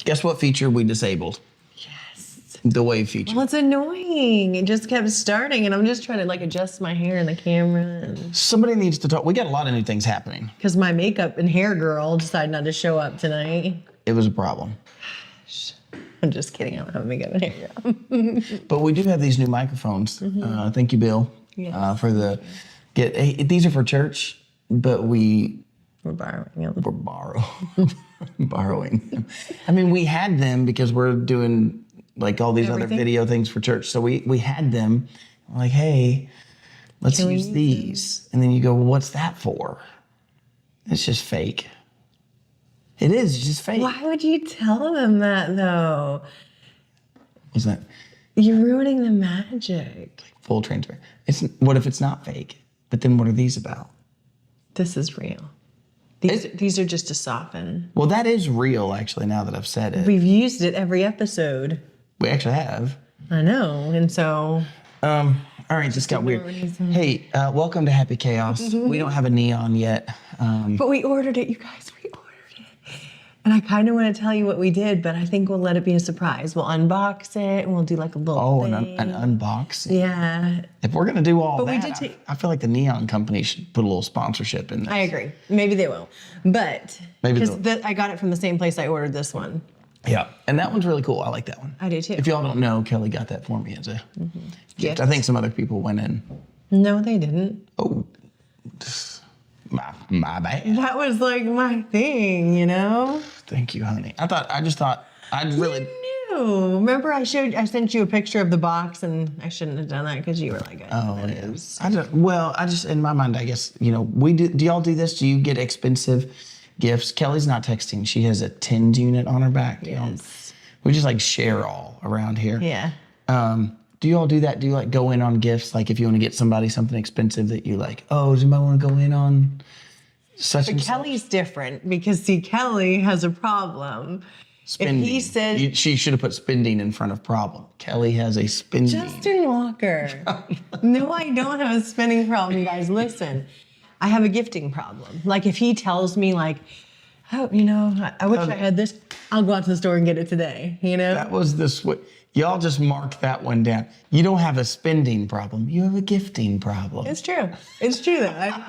Guess what feature we disabled? Yes. The wave feature. Well, it's annoying. It just kept starting, and I'm just trying to like adjust my hair and the camera. And... Somebody needs to talk. We got a lot of new things happening. Because my makeup and hair girl decided not to show up tonight. It was a problem. I'm just kidding. I don't have makeup and hair girl. But we do have these new microphones. Thank you, Bill, for the these are for church, but we're borrowing them. Borrowing them. I mean, we had them because we're doing like all these other video things for church. So we had them. We're like, hey, let's use these. And then you go, well, what's that for? It's just fake. It is. It's just fake. Why would you tell them that, though? What's that? You're ruining the magic. Full transfer. What if it's not fake? But then what are these about? This is real. These are just to soften. Well, that is real, actually, now that I've said it. We've used it every episode. We actually have. I know, and so... all right, just got weird. Hey, welcome to Happy Chaos. We don't have a neon yet. But we ordered it, you guys. We ordered it. And I kind of want to tell you what we did, but I think we'll let it be a surprise. We'll unbox it, and we'll do like a little thing. An unboxing. Yeah. If we're going to do all But that, I feel like the neon company should put a little sponsorship in this. I agree. Maybe they will. But Maybe because I got it from the same place I ordered this one. Yeah, and that one's really cool. I like that one. I do too. If y'all don't know, Kelly got that for me as a gift. I think some other people went in. No, they didn't. Oh, my bad. That was like my thing, you know? Thank you, honey. I just thought I'd really... No. Remember I sent you a picture of the box, and I shouldn't have done that because you were like, oh, it is. I just, in my mind, I guess, you know, do y'all do this? Do you get expensive gifts? Kelly's not texting. She has a Tins unit on her back. Yes. We just like share all around here. Yeah. Do you all do that? Do you like go in on gifts? Like if you want to get somebody something expensive that you like, oh, does anybody want to go in on such and Kelly's different because see, Kelly has a problem. Spending. If he said... She should have put spending in front of problem. Kelly has a spending. Justin Walker. No, I don't have a spending problem, you guys. Listen, I have a gifting problem. Like if he tells me like, oh, you know, I wish I had this, I'll go out to the store and get it today, you know? That was this way. Y'all just marked that one down. You don't have a spending problem. You have a gifting problem. It's true. It's true, though. I'm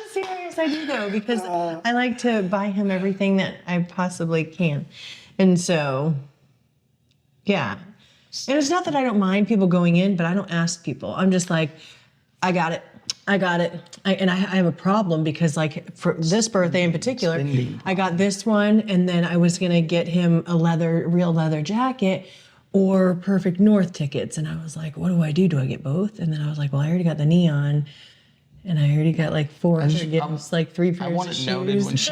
serious. I do, though, because I like to buy him everything that I possibly can. And so, yeah. And it's not that I don't mind people going in, but I don't ask people. I'm just like, I got it. I have a problem because like for this birthday in particular, I got this one and then I was going to get him a real leather jacket or Perfect North tickets. And I was like, what do I do? Do I get both? And then I was like, well, I already got the neon and I already got like 4 other gifts, like 3 pairs of shoes.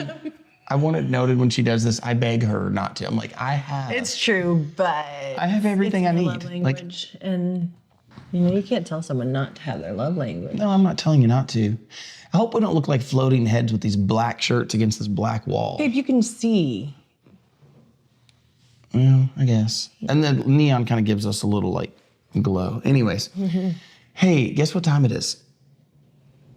I want it noted when she does this, I beg her not to. I'm like, I have. It's true, but I have everything I need. Love language and... You know, you can't tell someone not to have their love language. No, I'm not telling you not to. I hope we don't look like floating heads with these black shirts against this black wall. Babe, you can see. Well, I guess. And the neon kind of gives us a little, like, glow. Anyways. Hey, guess what time it is?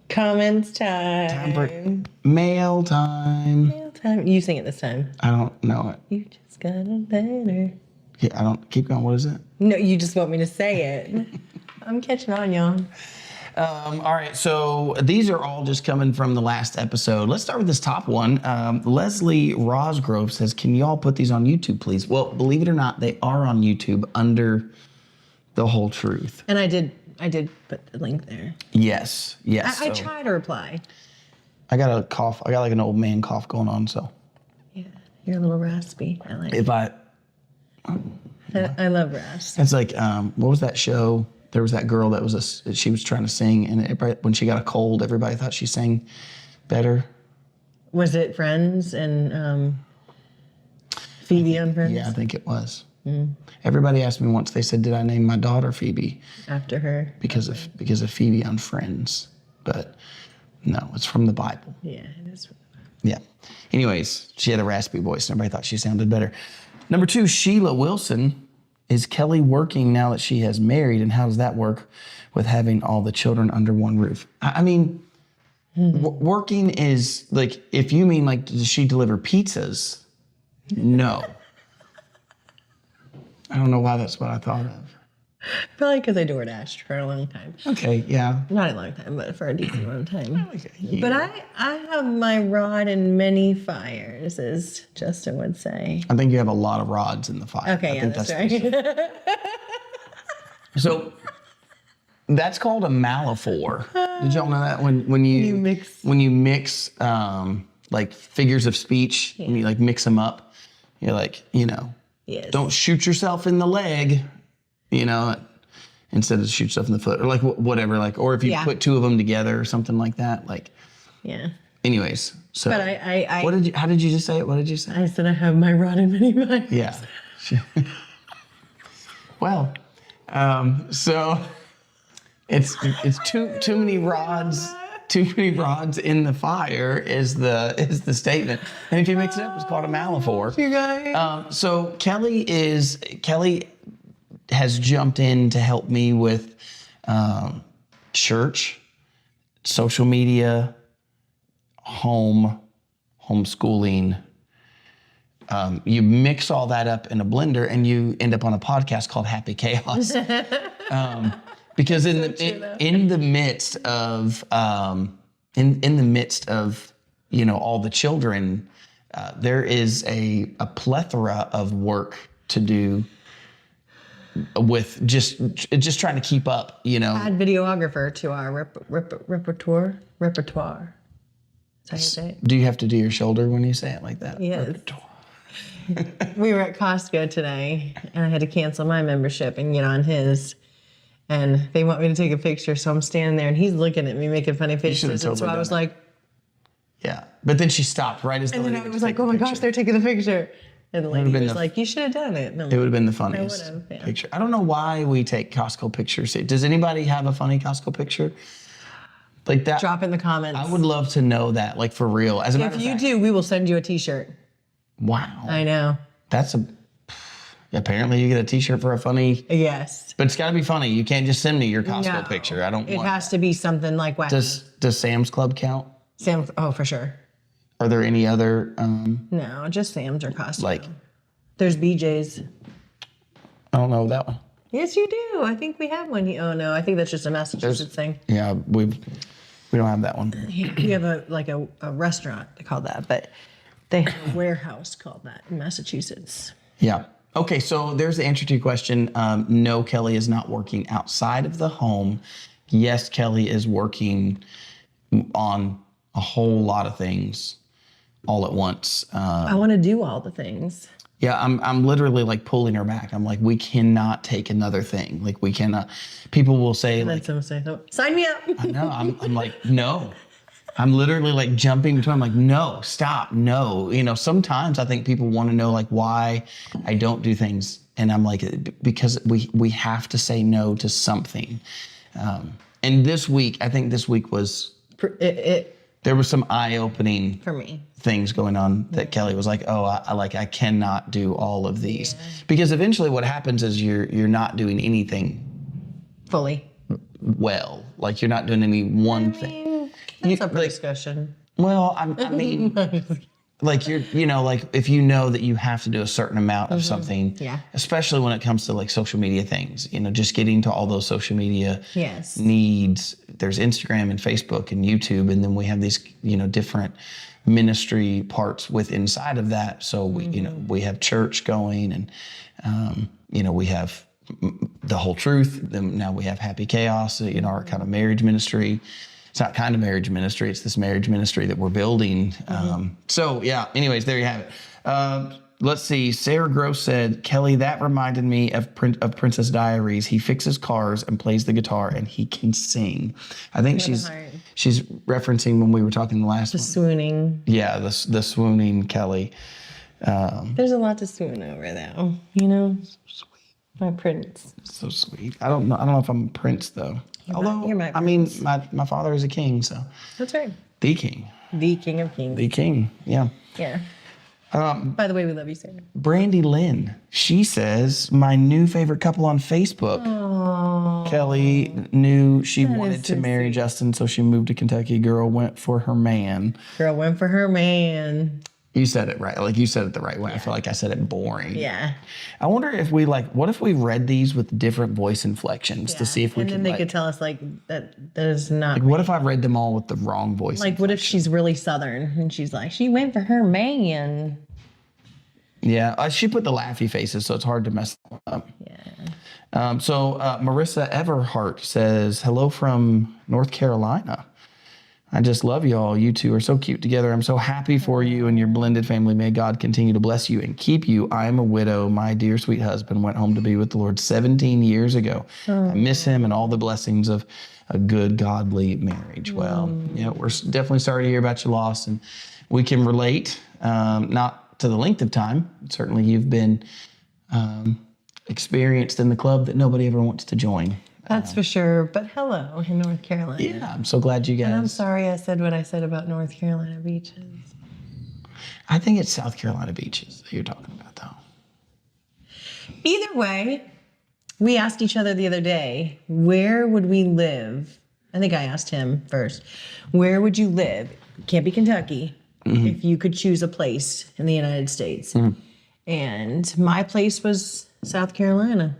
Comments time. Time for mail time. Mail time. You sing it this time. I don't know it. You just got a letter. Yeah, I don't. Keep going. What is it? No, you just want me to say it. I'm catching on, y'all. All right, so these are all just coming from the last episode. Let's start with this top one. Leslie Rosgrove says, can y'all put these on YouTube, please? Well, believe it or not, they are on YouTube under The Whole Truth. And I did put the link there. Yes. I try to reply. I got a cough. I got like an old man cough going on, so. Yeah, you're a little raspy. I like it. I love rasp. It's like, what was that show? There was that girl that she was trying to sing, and when she got a cold, everybody thought she sang better. Was it Friends and Phoebe on Friends? Yeah, I think it was. Everybody asked me once. They said, "Did I name my daughter Phoebe after her?" Because of Phoebe on Friends, but no, it's from the Bible. Yeah, it is from the Bible. Yeah. Anyways, she had a raspy voice, and everybody thought she sounded better. Number 2, Sheila Wilson. Is Kelly working now that she has married, and how does that work with having all the children under one roof? I mean, working is like, if you mean like, does she deliver pizzas? No. I don't know why that's what I thought of. Probably because I DoorDashed for a long time. Okay, yeah. Not a long time, but for a decent amount of time. Okay, But I have my rod in many fires, as Justin would say. I think you have a lot of rods in the fire. Okay, I yeah, think that's right. So that's called a malaphor. Did y'all know that when you mix like figures of speech, when you like mix them up, you're like, Yes. don't shoot yourself in the leg, instead of shoot yourself in the foot or like whatever, like, or if you put two of them together or something like that, like. Yeah. Anyways, so. But I how did you just say it? What did you say? I said I have my rod in many fires. Yeah. Well, so it's too many rods. Too many rods in the fire is the statement, and if you mix it up, it's called a malaphor. You guys. So Kelly has jumped in to help me with church, social media, homeschooling. You mix all that up in a blender, and you end up on a podcast called Happy Chaos. Because in the midst of all the children, there is a plethora of work to do with just trying to keep up. Add videographer to our repertoire. That's how you say it. Do you have to do your shoulder when you say it like that? Yes. Repertoire. We were at Costco today, and I had to cancel my membership and get on his. And they want me to take a picture, so I'm standing there, and he's looking at me, making funny faces. And so I was like, yeah. But then she stopped right as the and then lady I was like, oh my gosh, they're taking the picture. And the lady was like, you should have done it. It would have been the funniest picture. I don't know why we take Costco pictures. Does anybody have a funny Costco picture? Like that? Drop in the comments. I would love to know that, like for real. As a matter of fact, if you do, we will send you a t-shirt. Wow. I know. Apparently you get a t-shirt for a funny. Yes. But it's got to be funny. You can't just send me your Costco picture. I don't want. It has to be something like wacky. Does Sam's Club count? Sam's, oh, for sure. Are there any other? No, just Sam's or Costco. Like. There's BJ's. I don't know that one. Yes, you do. I think we have one. Oh no, I think that's just a Massachusetts thing. Yeah, we don't have that one. We have a restaurant called that, but they have a warehouse called that in Massachusetts. Yeah. Okay, so there's the answer to your question. No, Kelly is not working outside of the home. Yes, Kelly is working on a whole lot of things all at once. I want to do all the things. Yeah, I'm literally like pulling her back. I'm like, we cannot take another thing. Like we cannot. People will say And like, then someone say, sign me up. I know. I'm like, no. I'm literally like jumping between. I'm like, no, stop, no. Sometimes I think people want to know like why I don't do things, and I'm like, because we have to say no to something. And this week, I think this week was there was some eye-opening for me things going on that Kelly was like, oh, I cannot do all of these because eventually what happens is you're not doing anything fully well. Like you're not doing any one thing. That's up for discussion. Well, I mean, like like if you know that you have to do a certain amount of something, especially when it comes to like social media things, just getting to all those social media needs. There's Instagram and Facebook and YouTube, and then we have these, different ministry parts inside of that. So we have church going, and we have the whole truth. Then now we have Happy Chaos, our kind of marriage ministry. It's not kind of marriage ministry. It's this marriage ministry that we're building. So yeah, anyways, there you have it. Let's see. Sarah Gross said, Kelly, that reminded me of Princess Diaries. He fixes cars and plays the guitar and he can sing. I think she's referencing when we were talking the last one. The swooning. Yeah, the swooning Kelly. There's a lot to swoon over though, Sweet. My prince. So sweet. I don't know if I'm a prince though. Although, I mean, my father is a king, so. That's right. The king. The king of kings. The king, yeah. Yeah. By the way, we love you, Sarah. Brandy Lynn, she says, my new favorite couple on Facebook. Aww. Kelly knew she wanted to marry Justin, so she moved to Kentucky. Girl went for her man. You said it right. Like you said it the right way. I feel like I said it boring. Yeah. I wonder if what if we read these with different voice inflections to see if we and could. then they could tell us like that is not. What if I read them all with the wrong voice? Like, what if she's really Southern and she's like, she went for her man. Yeah, she put the laughy faces, so it's hard to mess them up. Yeah. So Marissa Everhart says, hello from North Carolina. I just love y'all. You two are so cute together. I'm so happy for you and your blended family. May God continue to bless you and keep you. I am a widow. My dear sweet husband went home to be with the Lord 17 years ago. I miss him and all the blessings of a good, godly marriage. Well, we're definitely sorry to hear about your loss, and we can relate, not to the length of time. Certainly you've been experienced in the club that nobody ever wants to join. That's for sure. But hello in North Carolina. Yeah, I'm so glad you guys. And I'm sorry I said what I said about North Carolina beaches. I think it's South Carolina beaches that you're talking about, though. Either way, we asked each other the other day, where would we live? I think I asked him first. Where would you live? Can't be Kentucky. If you could choose a place in the United States. And my place was South Carolina.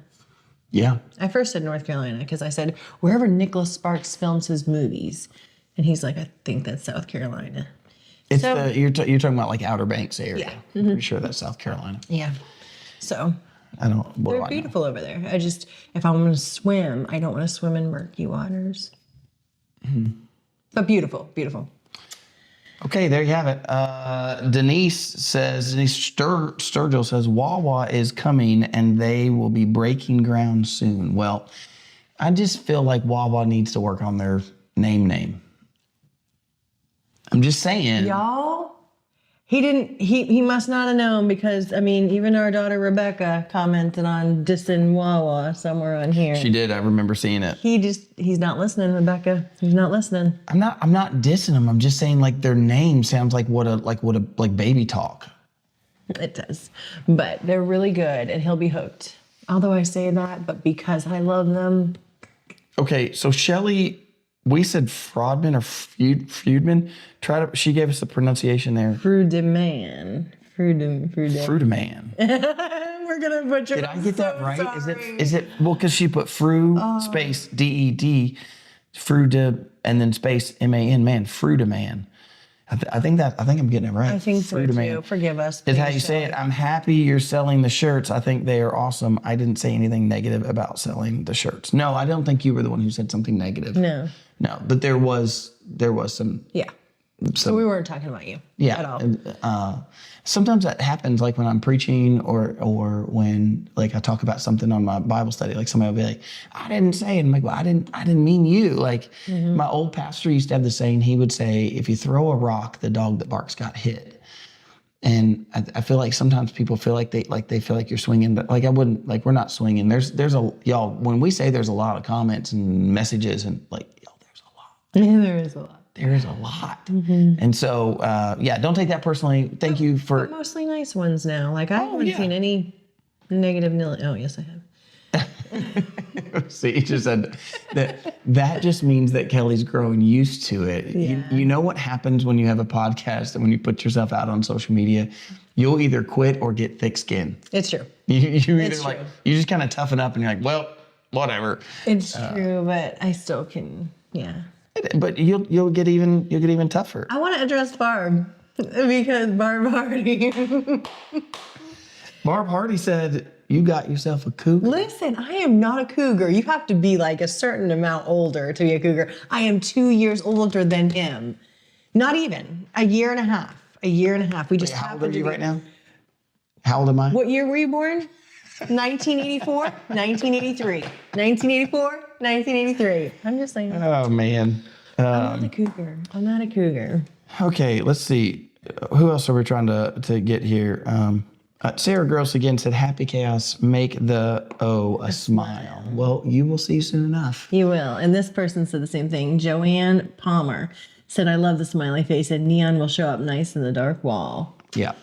Yeah. I first said North Carolina because I said, wherever Nicholas Sparks films his movies. And he's like, I think that's South Carolina. It's you're talking about like Outer Banks area. Yeah. I'm pretty sure that's South Carolina. Yeah. So They're beautiful over there. If I want to swim, I don't want to swim in murky waters. But beautiful, beautiful. Okay, there you have it. Denise Sturgill says, Wawa is coming and they will be breaking ground soon. Well, I just feel like Wawa needs to work on their name. I'm just saying. Y'all, he must not have known because, I mean, even our daughter Rebecca commented on dissing Wawa somewhere on here. She did. I remember seeing it. He's not listening, Rebecca. He's not listening. I'm not dissing them. I'm just saying like their name sounds like baby talk. It does. But they're really good and he'll be hooked. Although I say that, but because I love them. Okay, so Shelly, we said Fraudman or Feudman. She gave us the pronunciation there. Frudeman. Frudeman. We're gonna butcher. Did I get that right? Sorry. Is it well? Because she put space DED, Frude, and then space MAN. Man, Frudeman. I think I'm getting it right. I think so too. Forgive us. Is how you say it. I'm happy you're selling the shirts. I think they are awesome. I didn't say anything negative about selling the shirts. No, I don't think you were the one who said something negative. No, but there was some. Yeah. So we weren't talking about you. Yeah. At all. Sometimes that happens, like when I'm preaching or when like I talk about something on my Bible study. Like somebody will be like, "I didn't say it." I'm like, "Well, I didn't mean you." Like my old pastor used to have the saying. He would say, "If you throw a rock, the dog that barks got hit." And I feel like sometimes people feel like they feel like you're swinging, but like I wouldn't. Like we're not swinging. There's y'all. When we say there's a lot of comments and messages and like there's a lot. There is a lot. There is a lot. And so, don't take that personally. Thank you for... But mostly nice ones now. Like, I haven't seen any negative... Oh, yes, I have. See, you just said that just means that Kelly's growing used to it. Yeah. You know what happens when you have a podcast and when you put yourself out on social media? You'll either quit or get thick skin. It's true. You just kind of toughen up and you're like, well, whatever. It's true, but I still can, But you'll get even tougher. I want to address Barb because Barb Hardy. Barb Hardy said, "You got yourself a cougar." Listen, I am not a cougar. You have to be like a certain amount older to be a cougar. I am 2 years older than him. Not even a year and a half. We just. How old are you right now? How old am I? What year were you born? 1984, 1983, 1984, 1983. I'm just saying. Oh, man. I'm not a cougar. Okay, let's see. Who else are we trying to get here? Sarah Gross again said, "Happy chaos, make the O a smile." Well, you will see soon enough. You will. And this person said the same thing. Joanne Palmer said, "I love the smiley face and neon will show up nice in the dark wall." Yeah.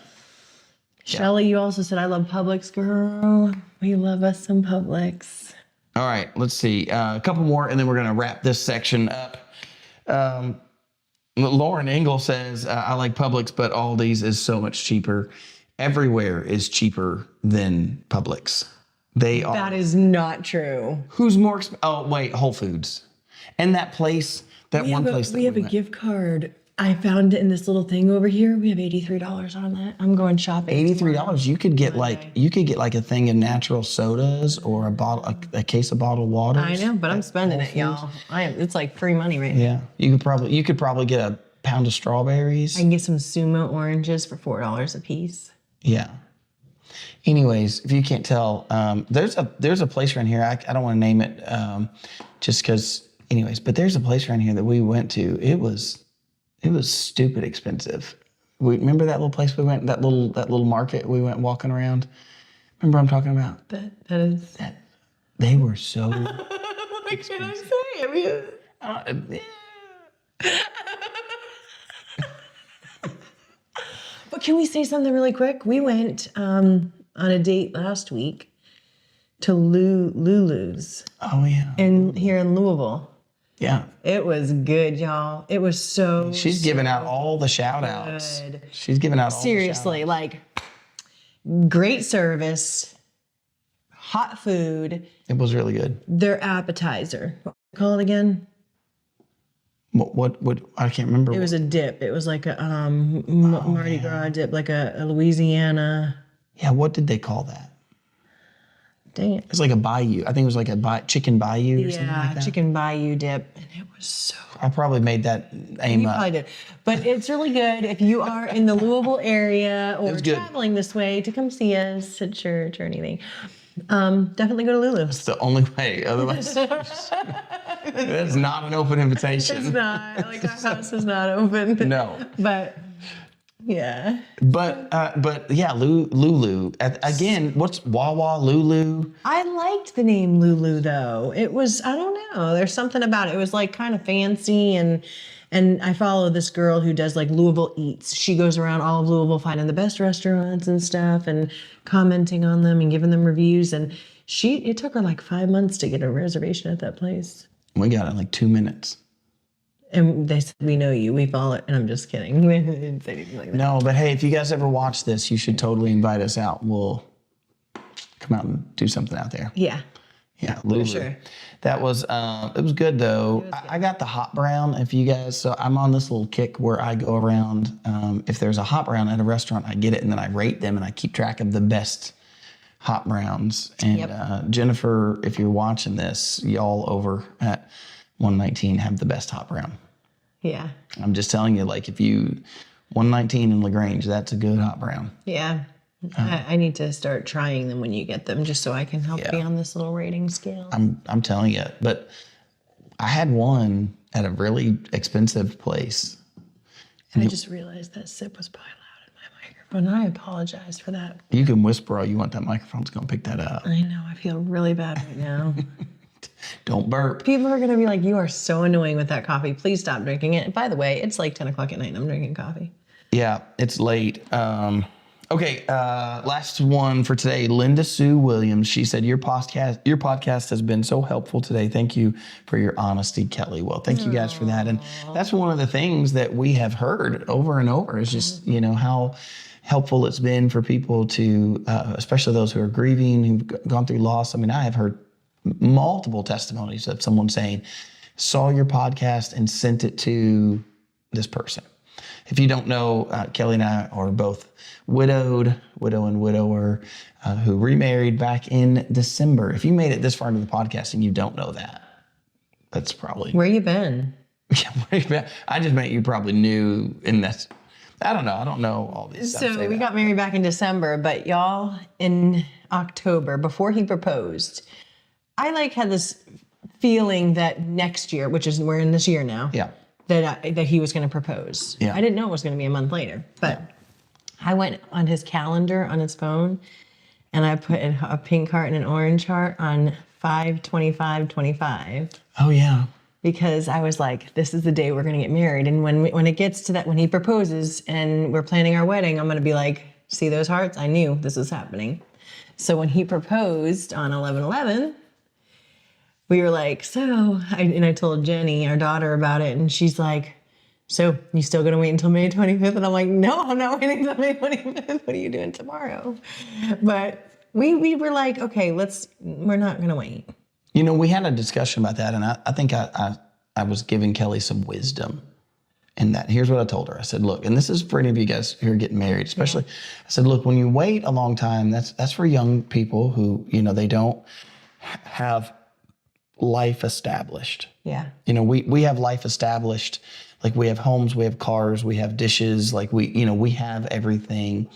Shelly, you also said, "I love Publix, girl. We love us some Publix." All right, let's see. A couple more, and then we're going to wrap this section up. Lauren Engel says, I like Publix, but Aldi's is so much cheaper. Everywhere is cheaper than Publix. They are. That is not true. Who's more expensive? Oh, wait, Whole Foods. And that place, that one place that we have a went. gift card. I found it in this little thing over here. We have $83 on that. I'm going shopping. $83. You could get like a thing of natural sodas or a case of bottled water. I know, but I'm spending it, y'all. It's like free money right now. Yeah, you could probably get a pound of strawberries. I can get some Sumo oranges for $4 a piece. Yeah. Anyways, if you can't tell, there's a place around here. I don't want to name it, just because. Anyways, but there's a place around here that we went to. It was stupid expensive. Remember that little place we went, that little market we went walking around? Remember what I'm talking about? That is. They were so What can I say? I mean, but can we say something really quick? We went on a date last week to Lulu's. Oh yeah. Here in Louisville. Yeah. It was good, y'all. It was so. She's giving out all the shout outs. Good. She's giving out all Seriously, like great service, hot food. It was really good. Their appetizer. What do you call it again? What I can't remember. It was a dip. It was like a Mardi Gras dip, like a Louisiana. Yeah, what did they call that? Dang it. It's like a bayou. I think it was like a chicken bayou or something like that. Chicken bayou dip. And it was so I probably made that aim You up. probably did. But it's really good if you are in the Louisville area or was good. traveling this way to come see us at church or anything. Definitely go to Lulu. It's the only way. Otherwise, it's not an open invitation. It's not. Like, our house is not open. No. But, yeah. But yeah, Lulu. Again, what's Wawa, Lulu? I liked the name Lulu, though. It was, I don't know. There's something about it. It was, like, kind of fancy. And I follow this girl who does, like, Louisville Eats. She goes around all of Louisville finding the best restaurants and stuff and commenting on them and giving them reviews. And it took her, like, 5 months to get a reservation at that place. We got it in like 2 minutes. And they said, we know you. We follow it. And I'm just kidding. They didn't say anything like that. No, but hey, if you guys ever watch this, you should totally invite us out. We'll come out and do something out there. Yeah. Yeah, Lulu. For sure. That was, it was good though. I got the hot brown. If you guys, so I'm on this little kick where I go around. If there's a hot brown at a restaurant, I get it and then I rate them and I keep track of the best hot browns. And Jennifer, if you're watching this, y'all over at 119 have the best hot brown. Yeah. I'm just telling you, like, if you 119 in LaGrange, that's a good hot brown. Yeah. I need to start trying them when you get them just so I can help be on this little rating scale. I'm telling you. But I had one at a really expensive place. And I just realized that sip was probably loud in my microphone. I apologize for that. You can whisper all you want. That microphone's going to pick that up. I know. I feel really bad right now. Don't burp. People are going to be like, you are so annoying with that coffee. Please stop drinking it. By the way, it's like 10 o'clock at night and I'm drinking coffee. Yeah, it's late. Okay, last one for today. Linda Sue Williams. She said, your podcast has been so helpful today. Thank you for your honesty, Kelly. Well, thank you guys for that. And that's one of the things that we have heard over and over is just, how helpful it's been for people to, especially those who are grieving, who've gone through loss. I mean, I have heard multiple testimonies of someone saying, saw your podcast and sent it to this person. If you don't know, Kelly and I are both widow and widower, who remarried back in December. If you made it this far into the podcast and you don't know that, that's probably... Where you been? I just meant you probably knew, and that's... I don't know all these stuff. So we got married back in December, but y'all, in October, before he proposed, I had this feeling that next year, which is we're in this year now, that he was going to propose. Yeah. I didn't know it was going to be a month later, but I went on his calendar on his phone, and I put a pink heart and an orange heart on 5/25/25. Oh yeah. Because I was like, this is the day we're going to get married, and when it gets to that, when he proposes and we're planning our wedding, I'm going to be like, see those hearts? I knew this was happening. So when he proposed on 11/11. We were like, I told Jenny, our daughter, about it, and she's like, so you still going to wait until May 25th? And I'm like, no, I'm not waiting until May 25th. What are you doing tomorrow? But we were like, okay, we're not going to wait. You know, we had a discussion about that, and I think I was giving Kelly some wisdom in that. Here's what I told her. I said, look, and this is for any of you guys who are getting married, especially. I said, look, when you wait a long time, that's for young people who, you know, they don't have life established. Yeah. You know, we have life established. Like we have homes, we have cars, we have dishes, like we have everything.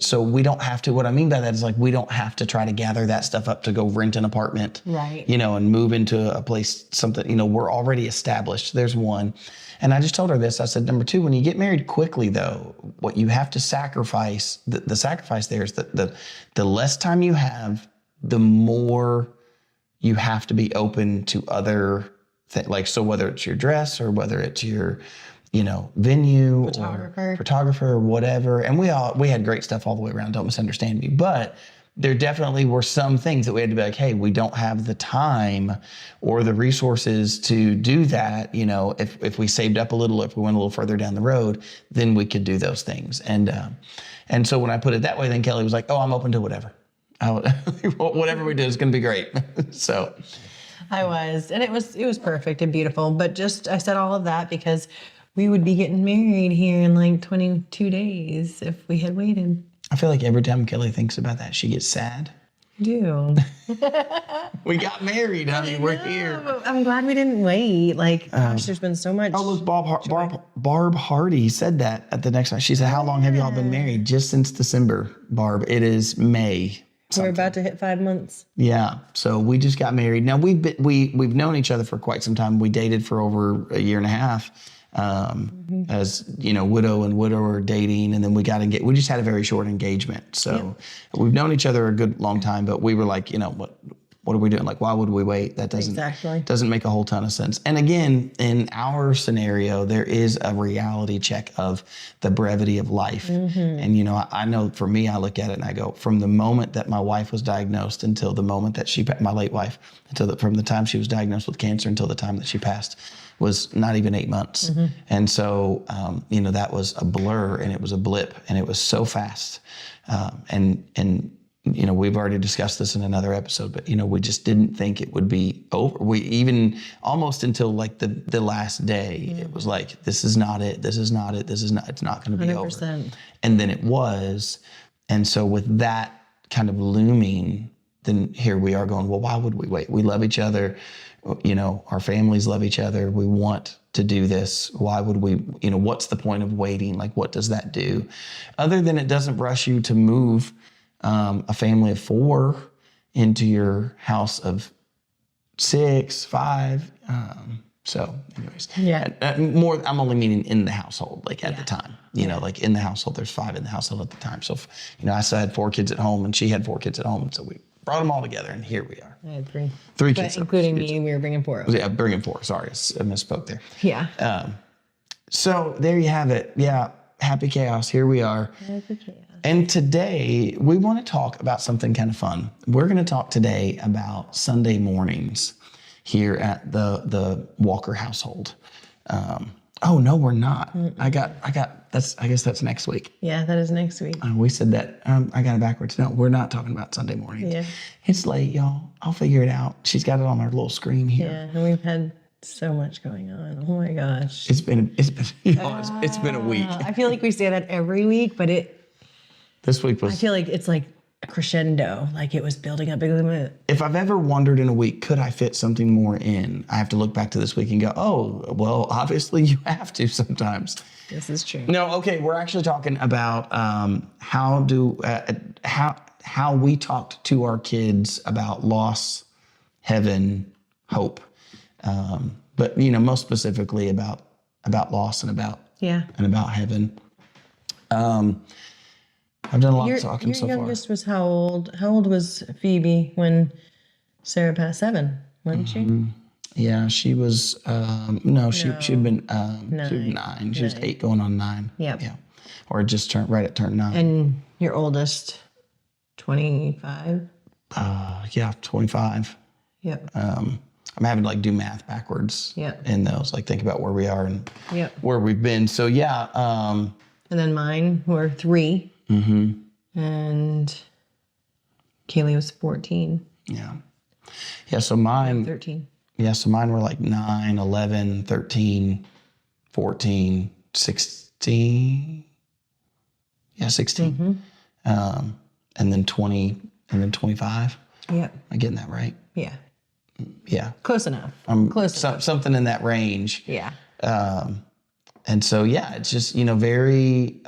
So we don't have to, what I mean by that is like, we don't have to try to gather that stuff up to go rent an apartment, right? You know, and move into a place, something, you know, we're already established. There's one. And I just told her this, I said, number two, when you get married quickly though, what you have to sacrifice, the sacrifice there is that the less time you have, the more you have to be open to other things. Like, so whether it's your dress or whether it's your, you know, venue or photographer or whatever. And we had great stuff all the way around. Don't misunderstand me. But there definitely were some things that we had to be like, hey, we don't have the time or the resources to do that. You know, if we saved up a little, if we went a little further down the road, then we could do those things. And so when I put it that way, then Kelly was like, oh, I'm open to whatever. Whatever we do is going to be great. So I was, and it was perfect and beautiful. But just, I said all of that because we would be getting married here in like 22 days if we had waited. I feel like every time Kelly thinks about that, she gets sad. I do. We got married, honey. We're here. I'm glad we didn't wait. Like, gosh, there's been so much. Oh, look, Barb Hardy said that at the next night. She said, how long have y'all been married? Just since December, Barb. It is May. We're about to hit 5 months. Yeah. So we just got married. Now we've known each other for quite some time. We dated for over a year and a half. As you know, widow and widower dating, and then we got engaged. We just had a very short engagement. So we've known each other a good long time, but we were like, you know, what are we doing? Like, why would we wait? That doesn't make a whole ton of sense. And again, in our scenario, there is a reality check of the brevity of life. And, you know, I know for me, I look at it and I go, from the moment that my wife was diagnosed until the moment that my late wife, from the time she was diagnosed with cancer until the time that she passed, was not even 8 months. And so, you know, that was a blur and it was a blip and it was so fast. And you know, we've already discussed this in another episode, but, you know, we just didn't think it would be over. We even almost until like the last day, it was like, this is not it. This is not it. It's not going to be 100%. Over. And then it was. And so with that kind of looming, then here we are going, well, why would we wait? We love each other. You know, our families love each other. We want to do this. Why would we, you know, what's the point of waiting? Like, what does that do? Other than it doesn't rush you to move a family of 4 into your house of 6, 5. So anyways, I'm only meaning in the household, like at the time, you know, like in the household, there's 5 in the household at the time. So, you know, I still had 4 kids at home and she had 4 kids at home. And so we brought them all together and here we are. I had 3. 3 kids. Including me, we were bringing 4 over. Yeah, bringing 4. Sorry, I misspoke there. Yeah. So there you have it. Yeah. Happy chaos. Here we are. Happy chaos. And today we want to talk about something kind of fun. We're going to talk today about Sunday mornings here at the Walker household. Oh no, we're not. I guess that's next week. Yeah, that is next week. We said that. I got it backwards. No, we're not talking about Sunday mornings. Yeah. It's late, y'all. I'll figure it out. She's got it on her little screen here. Yeah, and we've had so much going on. Oh my gosh. It's been a week. I feel like we say that every week, but this week was. I feel like it's like a crescendo, like it was building up. If I've ever wondered in a week, could I fit something more in? I have to look back to this week and go, oh, well, obviously you have to sometimes. This is true. No, okay, we're actually talking about how we talked to our kids about loss, heaven, hope, but you know, most specifically about loss and about heaven. I've done a lot of talking so far. Your youngest was how old? How old was Phoebe when Sarah passed? 7, wasn't she? Yeah, she was. She'd been 9. She was 8 going on 9. Yep. Yeah, or just turned 9. And your oldest, 25. 25. Yep. I'm having to like do math backwards in those, like think about where we are and where we've been. So yeah. And then mine were 3. And Kaylee was 14. Yeah. Yeah. So mine, 13. Yeah. So mine were like 9, 11, 13, 14, 16. Yeah. 16. And then 20 and then 25. Yep. Am I getting that right? Yeah. Yeah. Close enough. Something in that range. Yeah. And so, yeah, it's just, very,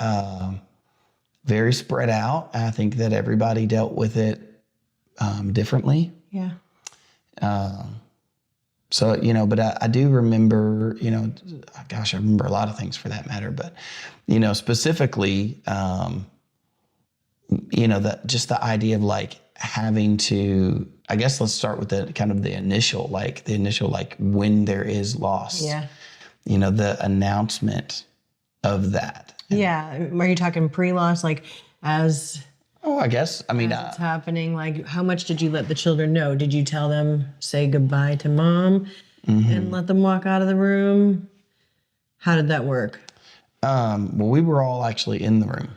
very spread out. I think that everybody dealt with it differently. Yeah. So, but I do remember, gosh, I remember a lot of things for that matter, but, specifically, that just the idea of like having to, I guess let's start with the kind of the initial, when there is loss. Yeah. The announcement of that. Yeah. Are you talking pre-loss, like as... Oh, I guess. I mean, it's happening. Like, how much did you let the children know? Did you tell them, say goodbye to mom and let them walk out of the room? How did that work? Well, we were all actually in the room.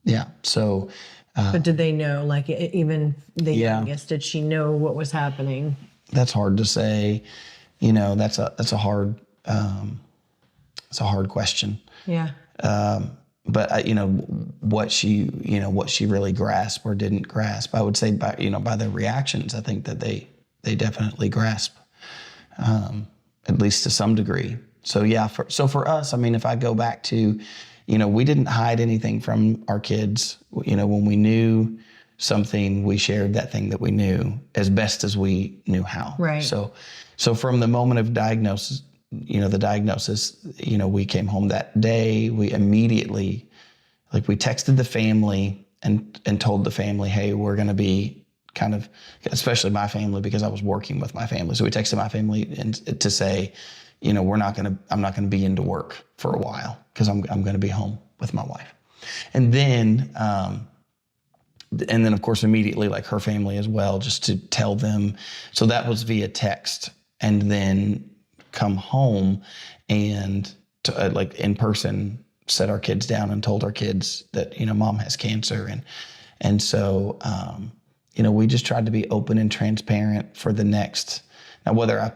Yeah. So. But did they know, like even the youngest, did she know what was happening? That's hard to say. That's a hard question. Yeah. But what she really grasped or didn't grasp, I would say by their reactions, I think that they definitely grasp, at least to some degree. So yeah, for us, I mean, if I go back to, we didn't hide anything from our kids. When we knew something, we shared that thing that we knew as best as we knew how. Right. So from the moment of diagnosis, the diagnosis, we came home that day. We immediately, we texted the family and told the family, hey, we're going to be kind of, especially my family, because I was working with my family. So we texted my family and to say, I'm not going to be into work for a while because I'm going to be home with my wife. And then of course, immediately, like her family as well, just to tell them. So that was via text, and then come home and to, in person, set our kids down and told our kids that, mom has cancer. And so, we just tried to be open and transparent for the next, now whether I,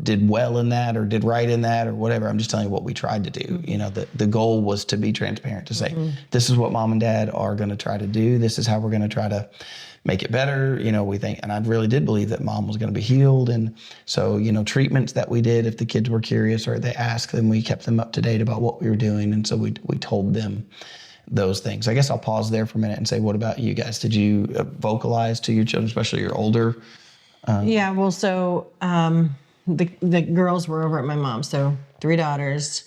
did well in that or did right in that or whatever, I'm just telling you what we tried to do. The goal was to be transparent, to say, this is what mom and dad are going to try to do. This is how we're going to try to make it better. We think, and I really did believe that mom was going to be healed. And so, treatments that we did, if the kids were curious or they asked, then we kept them up to date about what we were doing. And so we told them those things. I guess I'll pause there for a minute and say, what about you guys? Did you vocalize to your children, especially your older? Yeah, well, so the girls were over at my mom's. So 3 daughters,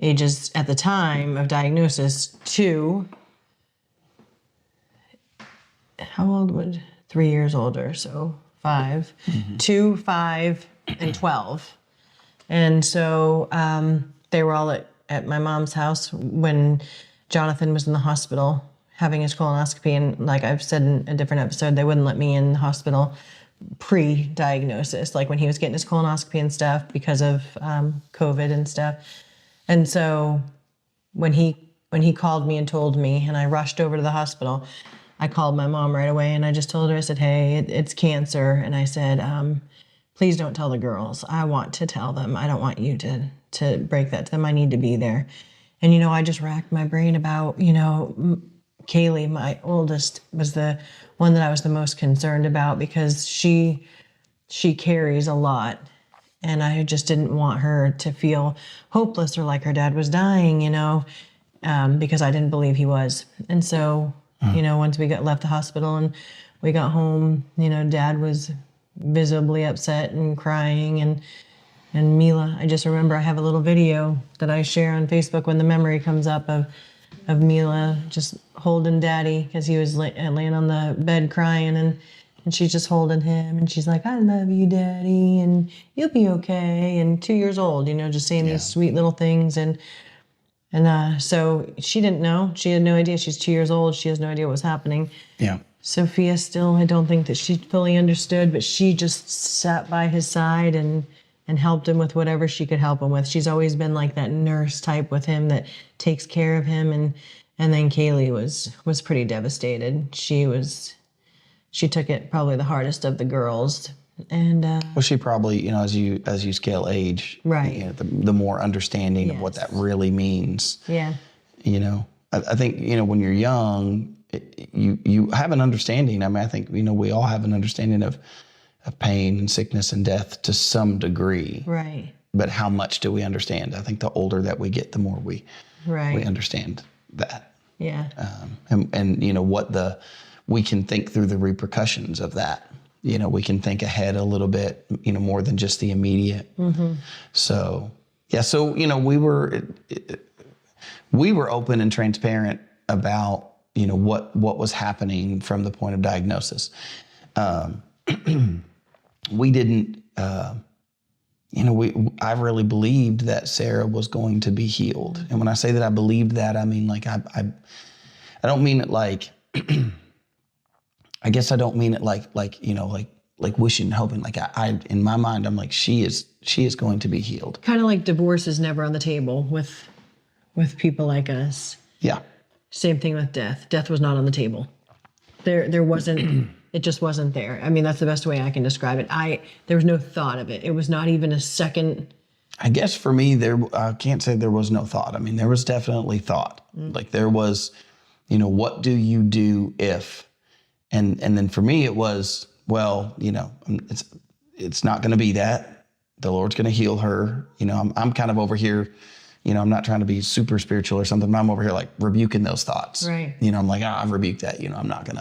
ages at the time of diagnosis 2. How old would 3 years older? So 5, 2, 5, and 12. And so they were all at my mom's house when Jonathan was in the hospital having his colonoscopy. And like I've said in a different episode, they wouldn't let me in the hospital pre-diagnosis, like when he was getting his colonoscopy and stuff because of COVID and stuff. And so when he called me and told me, and I rushed over to the hospital, I called my mom right away and I just told her, I said, hey, it's cancer. And I said, please don't tell the girls. I want to tell them. I don't want you to break that to them. I need to be there. And, I just racked my brain about, Kaylee, my oldest, was the one that I was the most concerned about because she carries a lot. And I just didn't want her to feel hopeless or like her dad was dying, because I didn't believe he was. And so, once we left the hospital and we got home, Dad was visibly upset and crying. And Mila, I just remember I have a little video that I share on Facebook when the memory comes up of Mila just holding Daddy because he was laying on the bed crying, and she's just holding him, and she's like, I love you, Daddy, and you'll be okay. And 2 years old, just saying these sweet little things. And so she didn't know. She had no idea. She's 2 years old. She has no idea what was happening. Yeah. Sophia still, I don't think that she fully understood, but she just sat by his side and helped him with whatever she could help him with. She's always been like that nurse type with him that takes care of him. And then Kaylee was pretty devastated. She took it probably the hardest of the girls. And well, she probably, as you scale age, right, the more understanding of what that really means. Yeah. I think when you're young, you have an understanding. I mean, I think we all have an understanding of pain and sickness and death to some degree. Right. But how much do we understand? I think the older that we get, the more we understand that. Yeah. And we can think through the repercussions of that. We can think ahead a little bit, more than just the immediate. Mm-hmm. So, yeah. So, we were open and transparent about, what was happening from the point of diagnosis. We didn't, I really believed that Sarah was going to be healed. And when I say that I believed that, I mean, like, I don't mean it like, I guess I don't mean it like wishing and hoping. Like I in my mind, I'm like, she is going to be healed. Kind of like divorce is never on the table with people like us. Yeah. Same thing with death. Death was not on the table. There wasn't, it just wasn't there. I mean, that's the best way I can describe it. There was no thought of it. It was not even a second. I guess for me, I can't say there was no thought. I mean, there was definitely thought. Mm-hmm. Like there was, what do you do if, and then for me it was, well, it's not going to be that. The Lord's going to heal her. I'm kind of over here, I'm not trying to be super spiritual or something, but I'm over here like rebuking those thoughts. Right. I'm like, I rebuke that. I'm not going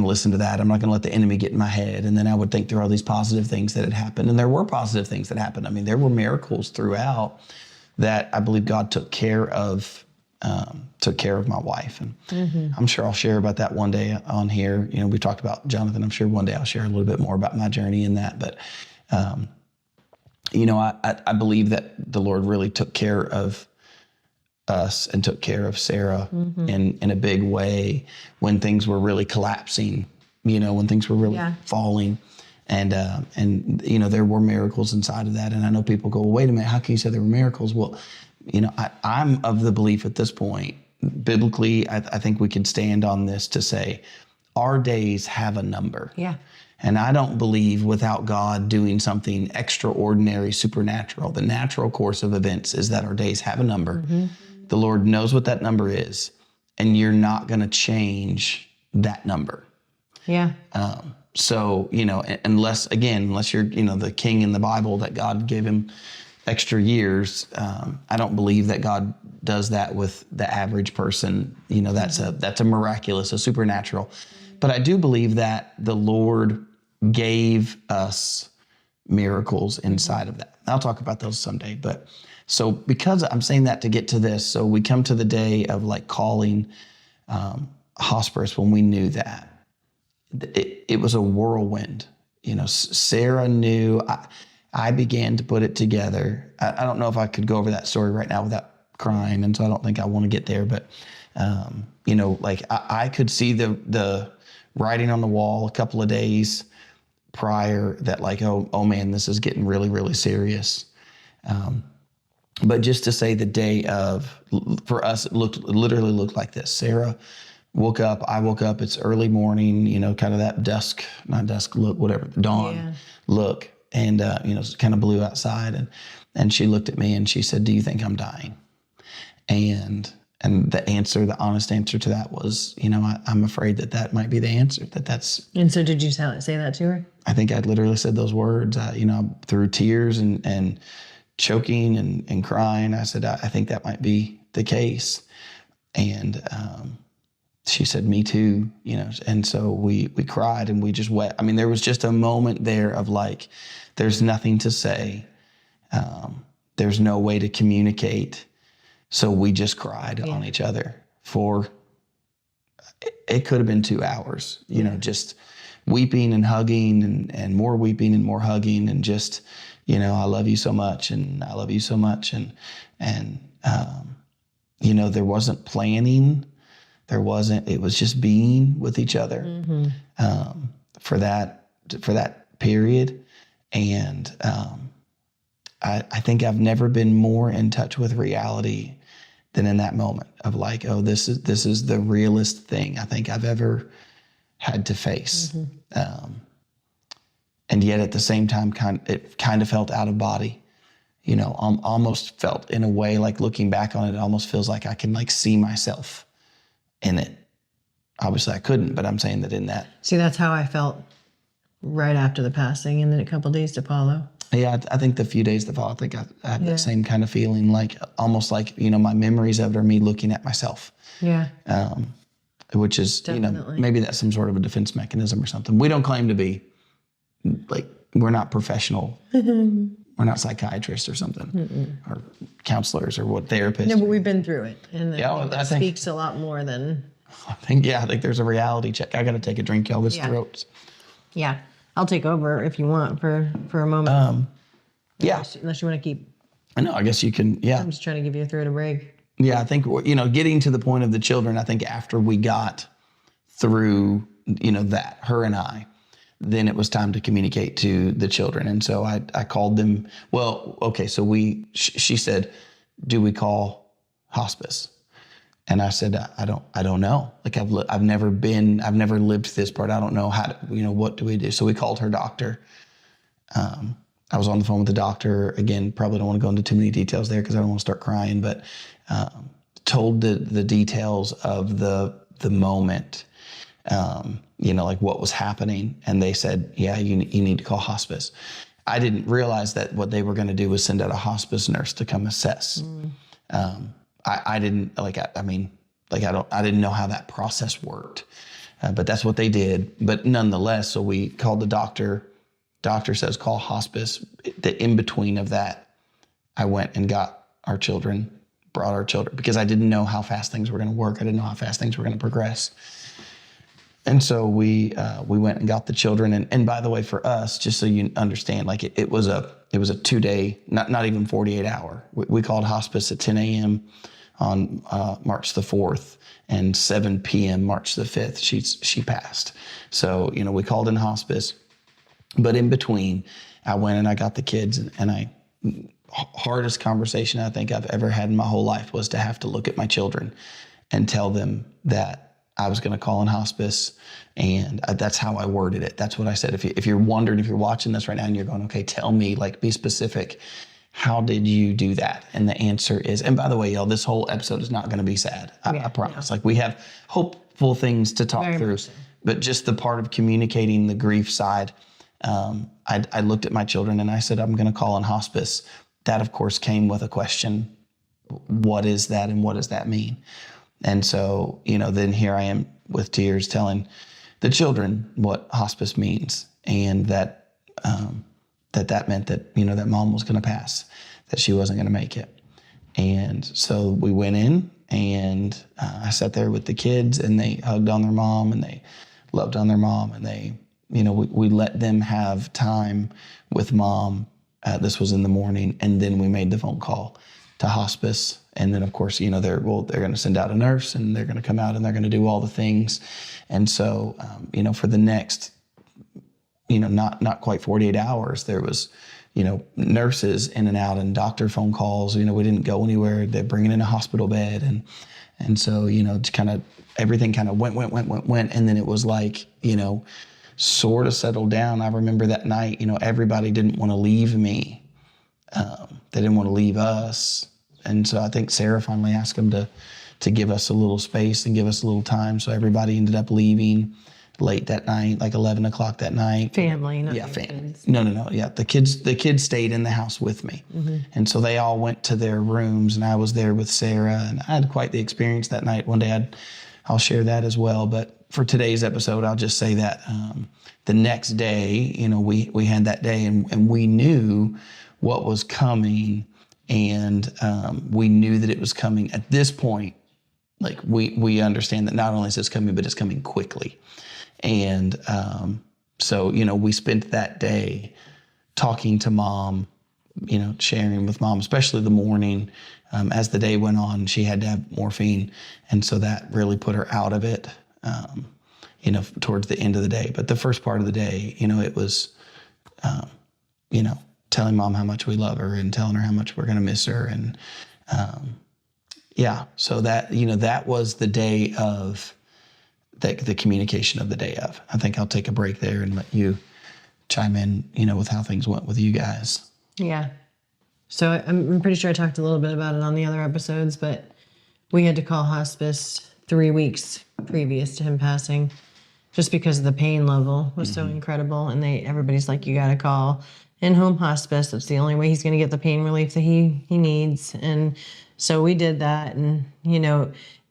to listen to that. I'm not going to let the enemy get in my head. And then I would think through all these positive things that had happened. And there were positive things that happened. I mean, there were miracles throughout that I believe God took care of my wife. And mm-hmm. I'm sure I'll share about that one day on here. We talked about Jonathan. I'm sure one day I'll share a little bit more about my journey in that. But, I believe that the Lord really took care of us and took care of Sarah mm-hmm. in a big way when things were really collapsing, when things were really falling. And there were miracles inside of that. And I know people go, well, wait a minute, how can you say there were miracles? Well, I'm of the belief at this point, biblically, I think we can stand on this to say our days have a number. Yeah. And I don't believe without God doing something extraordinary, supernatural. The natural course of events is that our days have a number. Mm-hmm. The Lord knows what that number is, and you're not going to change that number. Yeah. So, unless you're, the king in the Bible that God gave him extra years, I don't believe that God does that with the average person. That's a miraculous, a supernatural. But I do believe that the Lord gave us miracles inside of that. I'll talk about those someday. But so because I'm saying that to get to this, so we come to the day of like calling hospice when we knew that. It was a whirlwind. Sarah knew. I began to put it together. I don't know if I could go over that story right now without crying, and so I don't think I want to get there. But I could see the writing on the wall a couple of days prior that like, oh man, this is getting really, really serious. But just to say the day of, for us, it literally looked like this. Sarah woke up, I woke up, it's early morning, kind of that not dusk look, whatever, dawn look. And, it's kind of blue outside. And she looked at me and she said, do you think I'm dying? And the honest answer to that was, I'm afraid that might be the answer, that's. And so did you say that to her? I think I literally said those words, through tears and choking and crying. I said, I think that might be the case. And she said, me too, and so we cried and we just wept. I mean, there was just a moment there of like, there's nothing to say. There's no way to communicate. So we just cried on each other for, it could have been 2 hours, just weeping and hugging and more weeping and more hugging and just, I love you so much and I love you so much. And there wasn't planning. There wasn't. It was just being with each other for that period. And I think I've never been more in touch with reality than in that moment of like, oh, this is the realest thing I think I've ever had to face. And yet at the same time, it kind of felt out of body, almost felt in a way, like looking back on it, it almost feels like I can like see myself in it. Obviously I couldn't, but I'm saying that in that. See, that's how I felt right after the passing, and then a couple of days to follow. Yeah, I think the few days to follow, I think I had that same kind of feeling, like almost like, my memories of it are me looking at myself. Yeah. Which is, Definitely. Maybe that's some sort of a defense mechanism or something. We don't claim to be, like, we're not professional. We're not psychiatrists or something, or counselors or therapists. No, but we've been through it. And I that think speaks a lot more than... I think there's a reality check. I got to take a drink, y'all. This throat. Yeah. I'll take over if you want for a moment. Unless you want to keep... I know, I guess you can, I'm just trying to give your throat a break. Yeah, I think, getting to the point of the children, I think after we got through, that, her and I, then it was time to communicate to the children. And so I called them. Well, okay, so she said, do we call hospice? And I said, I don't know. Like I've never lived this part. I don't know how to, what do we do? So we called her doctor. I was on the phone with the doctor. Again, probably don't want to go into too many details there because I don't want to start crying, but told the details of the moment, like what was happening. And they said, yeah, you need to call hospice. I didn't realize that what they were going to do was send out a hospice nurse to come assess. I didn't I didn't know how that process worked, but that's what they did. But nonetheless, so we called the doctor. Doctor says, call hospice. The in between of that, I went and got our children, brought our children, because I didn't know how fast things were going to work. I didn't know how fast things were going to progress. And so we went and got the children. And by the way, for us, just so you understand, like it was a 2-day, not even 48 hour. We called hospice at 10 a.m. on March the 4th, and 7 p.m. March the 5th, she passed. So, we called in hospice. But in between, I went and I got the kids, and hardest conversation I think I've ever had in my whole life was to have to look at my children and tell them that I was going to call in hospice. And that's how I worded it. That's what I said. If you're wondering, if you're watching this right now and you're going, okay, tell me, like, be specific. How did you do that? And the answer is, and by the way, y'all, this whole episode is not going to be sad. I promise. Yeah. Like, we have hopeful things to talk through, but just the part of communicating the grief side. I looked at my children and I said, I'm going to call in hospice. That, of course, came with a question. What is that, and what does that mean? And so, then here I am with tears telling the children what hospice means, and that that meant that, that mom was going to pass, that she wasn't going to make it. And so we went in, and I sat there with the kids, and they hugged on their mom, and they loved on their mom, and they, we let them have time with mom. This was in the morning, and then we made the phone call to hospice. And then, of course, they're going to send out a nurse, and they're going to come out, and they're going to do all the things. And so, for the next, not quite 48 hours, there was, nurses in and out, and doctor phone calls. We didn't go anywhere. They're bringing in a hospital bed. And so, everything kind of went. And then it was like, sort of settled down. I remember that night, everybody didn't want to leave me. They didn't want to leave us. And so I think Sarah finally asked them to give us a little space and give us a little time. So everybody ended up leaving late that night, like 11 o'clock that night. Family, not family. Kids. No. Yeah, the kids stayed in the house with me. Mm-hmm. And so they all went to their rooms, and I was there with Sarah, and I had quite the experience that night. One day I'll share that as well. But for today's episode, I'll just say that the next day, we had that day, and we knew what was coming, and we knew that it was coming. At this point, like we understand that not only is this coming, but it's coming quickly. And so, we spent that day talking to mom, sharing with Mom, especially the morning. As the day went on, she had to have morphine. And so that really put her out of it, towards the end of the day. But the first part of the day, it was, telling Mom how much we love her and telling her how much we're going to miss her. And, so that, that was the day of the communication of the day of. I think I'll take a break there and let you chime in, with how things went with you guys. Yeah. So I'm pretty sure I talked a little bit about it on the other episodes, but we had to call hospice 3 weeks previous to him passing just because the pain level was so incredible. And everybody's like, you got to call in-home hospice. It's the only way he's going to get the pain relief that he needs. And so we did that. And,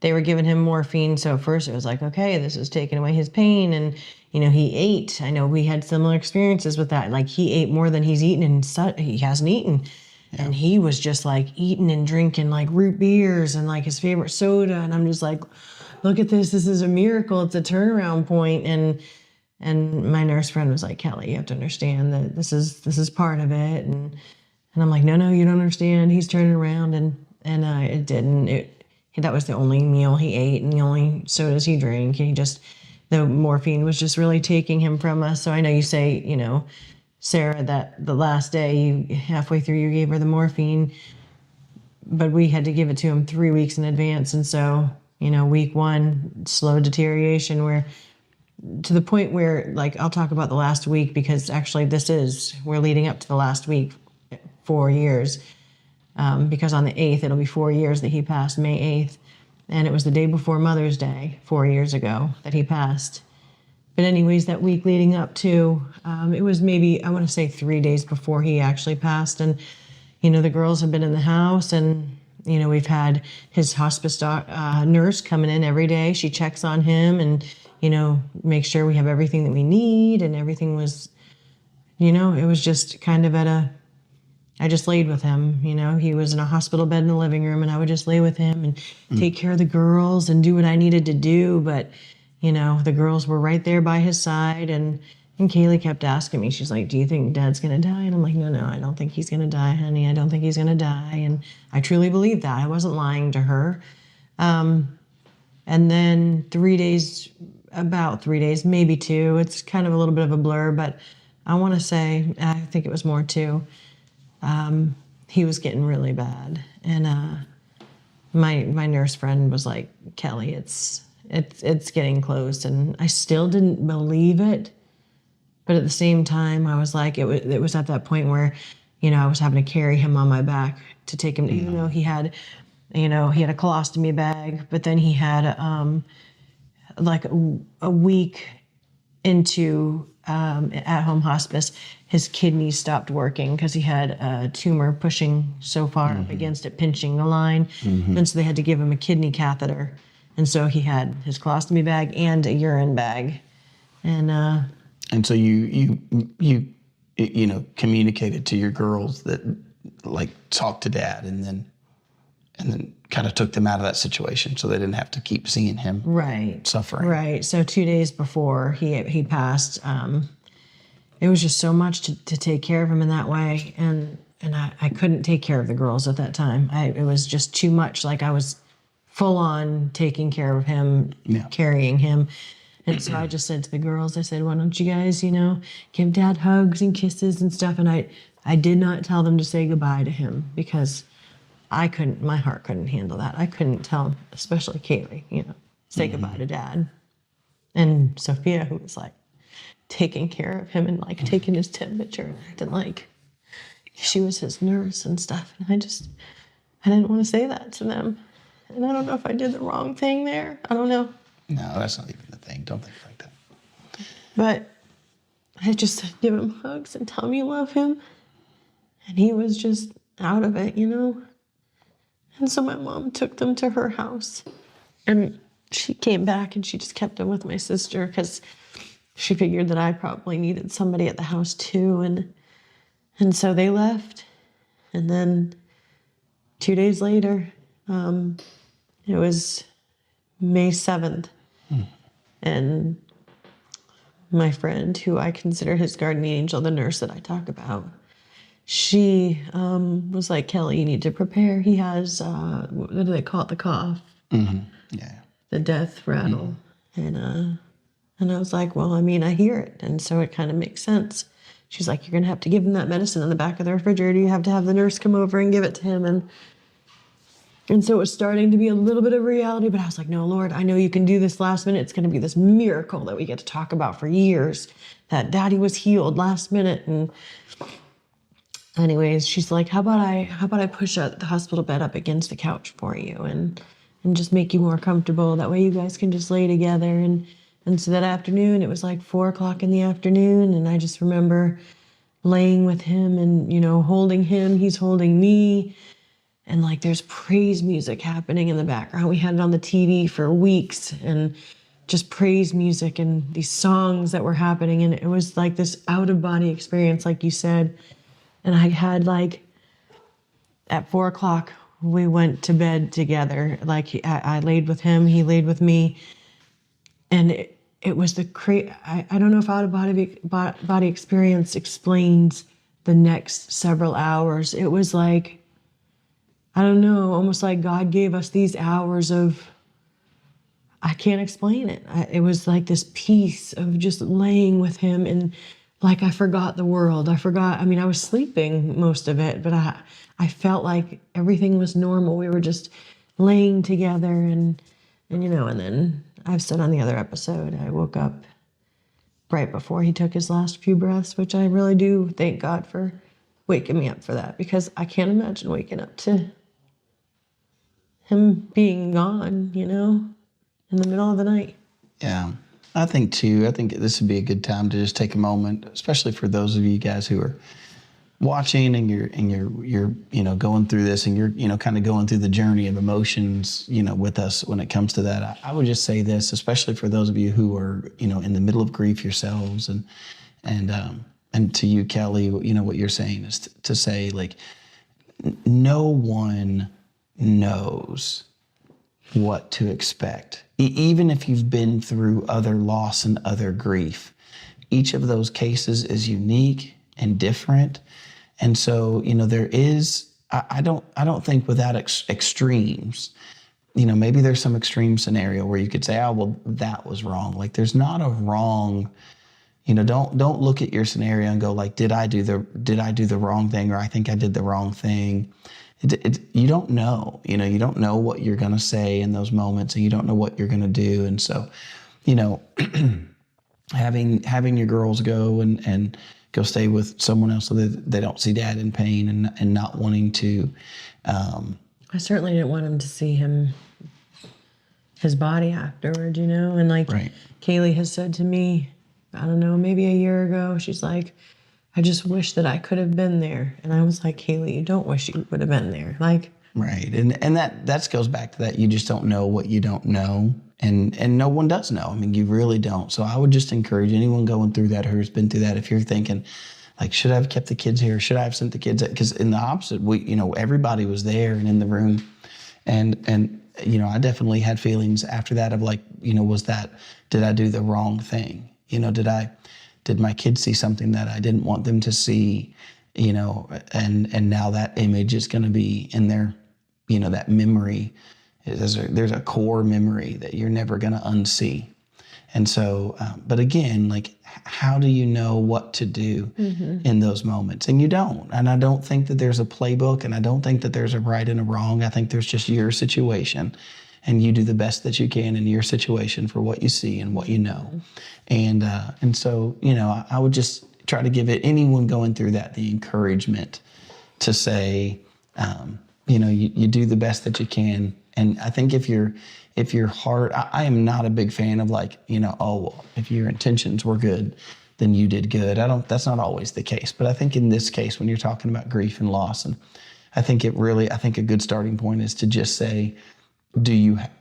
they were giving him morphine. So at first it was like, okay, this is taking away his pain. And, he ate. I know we had similar experiences with that. Like he ate more than he's eaten and he hasn't eaten. Yeah. And he was just like eating and drinking like root beers and like his favorite soda. And I'm just like, look at this. This is a miracle. It's a turnaround point. And my nurse friend was like, Kelly, you have to understand that this is part of it. And I'm like, no, you don't understand. He's turning around. And it didn't. That was the only meal he ate and the only sodas he drank. The morphine was just really taking him from us. So I know you say, Sarah, that the last day, halfway through, you gave her the morphine, but we had to give it to him 3 weeks in advance. And so, week 1, slow deterioration to the point where, like, I'll talk about the last week because actually we're leading up to the last week, 4 years. Because on the 8th, it'll be 4 years that he passed, May 8th. And it was the day before Mother's Day, 4 years ago, that he passed. But anyways, that week leading up to, it was maybe, I want to say 3 days before he actually passed. And, the girls have been in the house and, we've had his hospice nurse coming in every day. She checks on him and, makes sure we have everything that we need. And everything was, it was just kind of I just laid with him, he was in a hospital bed in the living room and I would just lay with him and take care of the girls and do what I needed to do. But, the girls were right there by his side and Kaylee kept asking me, she's like, do you think Dad's going to die? And I'm like, no, I don't think he's going to die, honey. I don't think he's going to die. And I truly believe that. I wasn't lying to her. And then about 3 days, maybe 2, it's kind of a little bit of a blur, but I want to say, I think it was more 2. He was getting really bad. And my nurse friend was like, Kelly, it's getting close. And I still didn't believe it. But at the same time, I was like, it was at that point where, I was having to carry him on my back to take him, even though he had a colostomy bag, but then he had like a week into at-home hospice, his kidneys stopped working because he had a tumor pushing so far up against it, pinching the line. And so they had to give him a kidney catheter. And so he had his colostomy bag and a urine bag. And so you communicated to your girls that, like, talk to Dad and then kind of took them out of that situation so they didn't have to keep seeing him suffering. Right. So 2 days before he passed, it was just so much to take care of him in that way. And I couldn't take care of the girls at that time. It was just too much. Like I was full on taking care of him, carrying him. And so I just said to the girls, I said, why don't you guys, give Dad hugs and kisses and stuff. And I did not tell them to say goodbye to him because my heart couldn't handle that. I couldn't tell him, especially Kaylee, say goodbye to Dad. And Sophia, who was like taking care of him and like taking his temperature and acting like she was his nurse and stuff. And I didn't want to say that to them. And I don't know if I did the wrong thing there. I don't know. No, that's not even the thing. Don't think like that. But I just said, give him hugs and tell him you love him. And he was just out of it, And so my mom took them to her house. And she came back and she just kept them with my sister because she figured that I probably needed somebody at the house too. And so they left. And then 2 days later, it was May 7th. And my friend, who I consider his guardian angel, the nurse that I talk about, she was like, Kelly, you need to prepare. He has, what do they call it? The cough. Yeah. The death rattle. And I was like, well, I mean, I hear it. And so it kind of makes sense. She's like, you're going to have to give him that medicine in the back of the refrigerator. You have to have the nurse come over and give it to him. And so it was starting to be a little bit of reality, but I was like, no, Lord, I know you can do this last minute. It's going to be this miracle that we get to talk about for years, that Daddy was healed last minute. And anyways, she's like, how about I push the hospital bed up against the couch for you and just make you more comfortable. That way you guys can just lay together. And so that afternoon, it was like 4:00 in the afternoon. And I just remember laying with him and, holding him. He's holding me. And like there's praise music happening in the background. We had it on the TV for weeks and just praise music and these songs that were happening. And it was like this out of body experience, like you said. And I had like, at 4:00, we went to bed together. Like I laid with him, he laid with me. And it was I don't know if out of body experience explains the next several hours. It was like, I don't know, almost like God gave us these hours of, I can't explain it. It was like this peace of just laying with him and like I forgot the world. I was sleeping most of it, but I felt like everything was normal. We were just laying together and then I've said on the other episode, I woke up right before he took his last few breaths, which I really do thank God for waking me up for that, because I can't imagine waking up to him being gone, in the middle of the night. Yeah. I think this would be a good time to just take a moment, especially for those of you guys who are watching and you're going through this and you're kind of going through the journey of emotions, with us when it comes to that. I would just say this, especially for those of you who are, in the middle of grief yourselves and to you, Kelly, what you're saying is to say, like, no one knows what to expect. Even if you've been through other loss and other grief, each of those cases is unique and different. And so, there is, I don't think without extremes, maybe there's some extreme scenario where you could say, oh, well, that was wrong. Like there's not a wrong, don't look at your scenario and go like, did I do the wrong thing? Or I think I did the wrong thing. You don't know, you don't know what you're going to say in those moments and you don't know what you're going to do. And so, having your girls go and go stay with someone else so that they don't see Dad in pain and not wanting to. I certainly didn't want him to see his body afterward, and like right. Kaylee has said to me, I don't know, maybe a year ago, she's like, I just wish that I could have been there. And I was like, Kaylee, you don't wish you would have been there. Like, right. And that goes back to that. You just don't know what you don't know. And no one does know. I mean, you really don't. So I would just encourage anyone going through that or who's been through that, if you're thinking, like, should I have kept the kids here? Should I have sent the kids? Because in the opposite, everybody was there and in the room. And I definitely had feelings after that of like, did I do the wrong thing? Did my kids see something that I didn't want them to see, and now that image is going to be in their, that memory. There's a core memory that you're never going to unsee. And so, but again, like, how do you know what to do in those moments? And you don't. And I don't think that there's a playbook, and I don't think that there's a right and a wrong. I think there's just your situation. And you do the best that you can in your situation for what you see and what you know. And so, I would just try to give anyone going through that the encouragement to say, you do the best that you can. And I think if your heart, I am not a big fan of like, if your intentions were good, then you did good. That's not always the case. But I think in this case, when you're talking about grief and loss, and I think a good starting point is to just say, do you have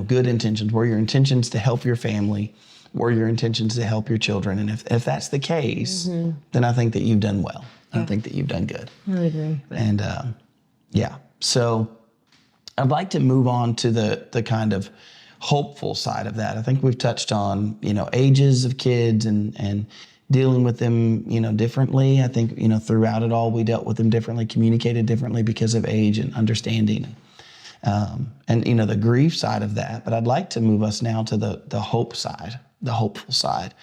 good intentions? Were your intentions to help your family? Were your intentions to help your children? And if that's the case, then I think that you've done well. I think that you've done good. I agree. And so I'd like to move on to the kind of hopeful side of that. I think we've touched on, ages of kids and dealing with them, differently. I think, throughout it all, we dealt with them differently, communicated differently because of age and understanding. And the grief side of that. But I'd like to move us now to the hope side, the hopeful side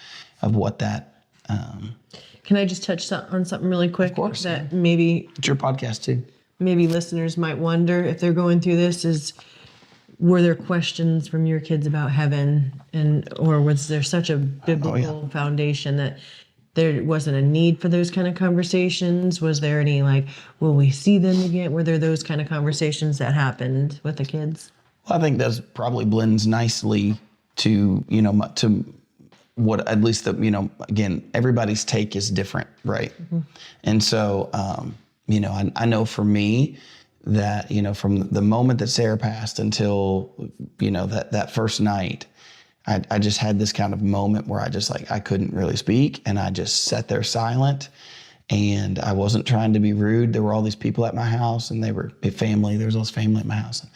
of what that. Can I just touch on something really quick? Of course. That maybe It's your podcast too. Maybe listeners might wonder if they're going through this were there questions from your kids about heaven, or was there such a biblical foundation that there wasn't a need for those kind of conversations? Was there any will we see them again? Were there those kind of conversations that happened with the kids? Well, I think that probably blends nicely to, to what at least again, everybody's take is different, right? Mm-hmm. And so, I know for me that, from the moment that Sarah passed until, that first night, I just had this kind of moment where I couldn't really speak, and I just sat there silent, and I wasn't trying to be rude. There were all these people at my house, and they were family. There was all this family at my house,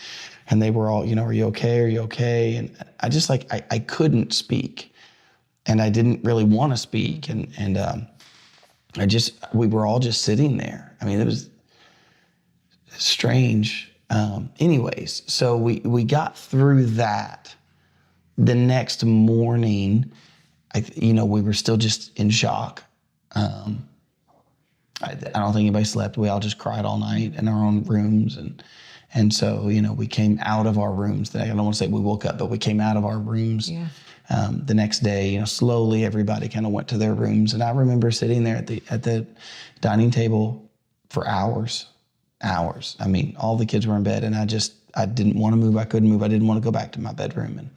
and they were all, are you okay? Are you okay? And I just I couldn't speak, and I didn't really want to speak, and we were all just sitting there. I mean, it was strange. Anyways, so we got through that. The next morning, we were still just in shock. I don't think anybody slept. We all just cried all night in our own rooms. And so, we came out of our rooms. I don't want to say we woke up, but we came out of our rooms. Yeah. The next day, slowly everybody kind of went to their rooms. And I remember sitting there at the dining table for hours. I mean, all the kids were in bed, and I didn't want to move. I couldn't move. I didn't want to go back to my bedroom. And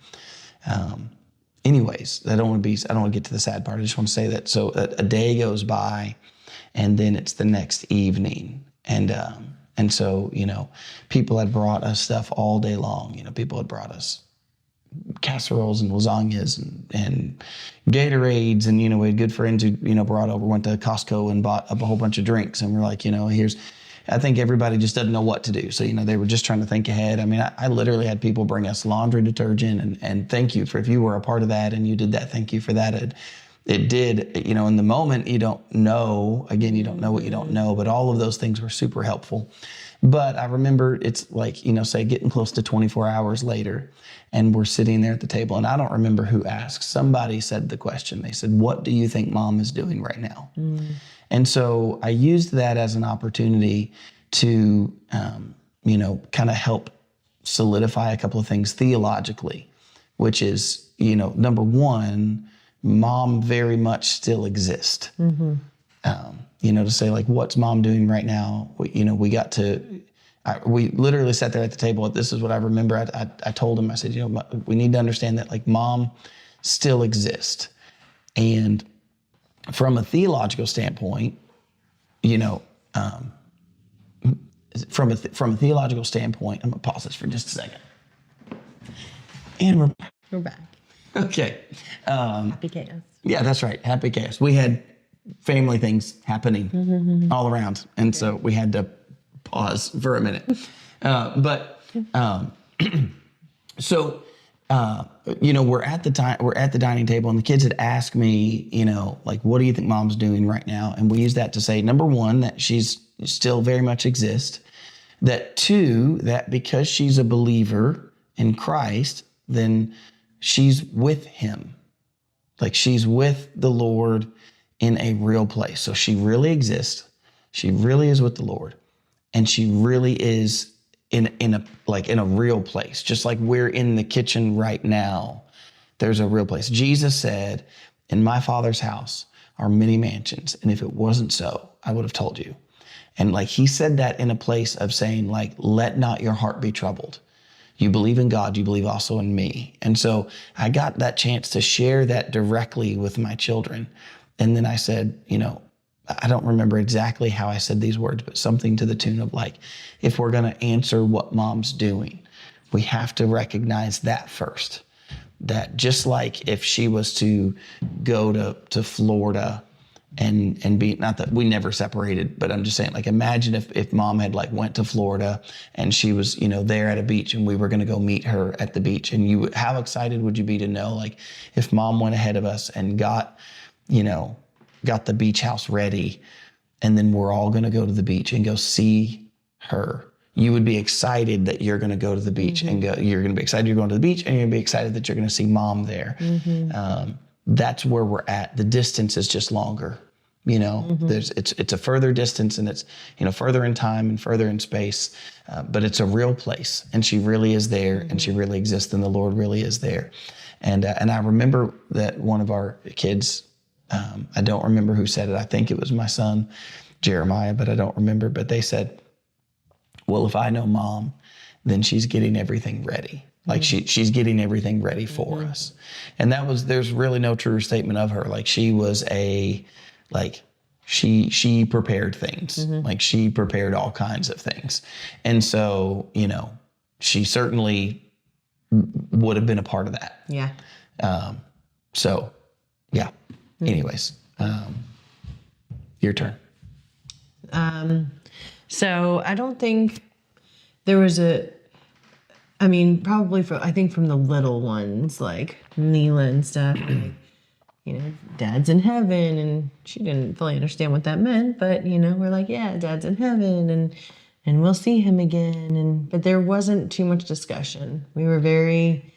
anyways, I don't want to get to the sad part. I just want to say that. So a day goes by, and then it's the next evening. And so, people had brought us stuff all day long. People had brought us casseroles and lasagnas and Gatorades. And, we had good friends who, went to Costco and bought up a whole bunch of drinks. And we're like, I think everybody just doesn't know what to do. So, they were just trying to think ahead. I mean, I literally had people bring us laundry detergent and thank you for, if you were a part of that and you did that, thank you for that. It did, in the moment, you don't know. Again, you don't know what you don't know, but all of those things were super helpful. But I remember it's say getting close to 24 hours later, and we're sitting there at the table, and I don't remember who asked. Somebody said the question. They said, "What do you think Mom is doing right now?" Mm. And so I used that as an opportunity to, kind of help solidify a couple of things theologically, which is, number one, Mom very much still exists. Mm-hmm. To say what's Mom doing right now? We literally sat there at the table. This is what I remember. I told him, I said, we need to understand that Mom still exists. And from a theological standpoint, from a theological standpoint, I'm gonna pause this for just a second. And we're back. Okay. Happy chaos. Yeah, that's right. Happy chaos. We had family things happening all around, and so we had to pause for a minute. We're at the dining table, and the kids had asked me, what do you think Mom's doing right now? And we use that to say, number one, that she's still very much exists. That two, that because she's a believer in Christ, then she's with him. She's with the Lord in a real place. So she really exists. She really is with the Lord. And she really is in a real place. Just like we're in the kitchen right now, there's a real place. Jesus said, "In my Father's house are many mansions, and if it wasn't so, I would have told you." And he said that in a place of saying, let not your heart be troubled. You believe in God, you believe also in me. And so I got that chance to share that directly with my children. And then I said, I don't remember exactly how I said these words, but something to the tune of if we're going to answer what Mom's doing, we have to recognize that first. That just like if she was to go to Florida and be, not that we never separated, but I'm just saying, imagine if Mom had went to Florida and she was, there at a beach, and we were going to go meet her at the beach. And how excited would you be to know, if Mom went ahead of us and got, got the beach house ready and then we're all going to go to the beach and go see her, you would be excited that you're going to go to the beach and go, you're going to be excited you're going to the beach, and you're going to be excited that you're going to see mom there. That's where we're at. The distance is just longer. It's a further distance, and it's, further in time and further in space, but it's a real place, and she really is there, and she really exists, and the Lord really is there. And I remember that one of our kids, I don't remember who said it. I think it was my son, Jeremiah, but I don't remember. But they said, well, if I know mom, then she's getting everything ready. Like she's getting everything ready for us. And there's really no truer statement of her. Like she was she prepared things. Like she prepared all kinds of things. And so, she certainly would have been a part of that. Yeah. So yeah. Anyways, your turn. So I don't think there was probably I think from the little ones, like Neela and stuff, like, Dad's in heaven, and she didn't fully understand what that meant, but, we're like, yeah, Dad's in heaven, and we'll see him again. But there wasn't too much discussion. We were very,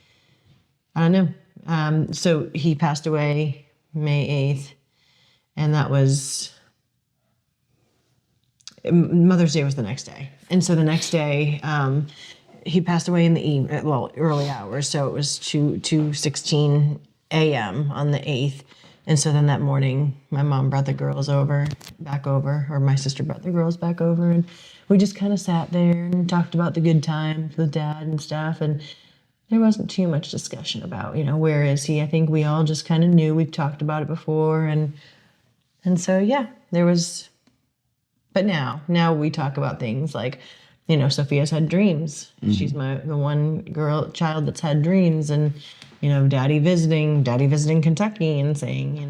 I don't know. So he passed away May 8th, and that was, Mother's Day was the next day. And so the next day, he passed away in the early hours. So it was 2:16 a.m. on the 8th. And so then that morning, my mom brought the girls back over, or my sister brought the girls back over. And we just kind of sat there and talked about the good times with Dad and stuff. And there wasn't too much discussion about, where is he? I think we all just kind of knew. We've talked about it before. And so, yeah, there was, but now we talk about things like, Sophia's had dreams. She's the one child that's had dreams, and, Daddy visiting Kentucky and saying,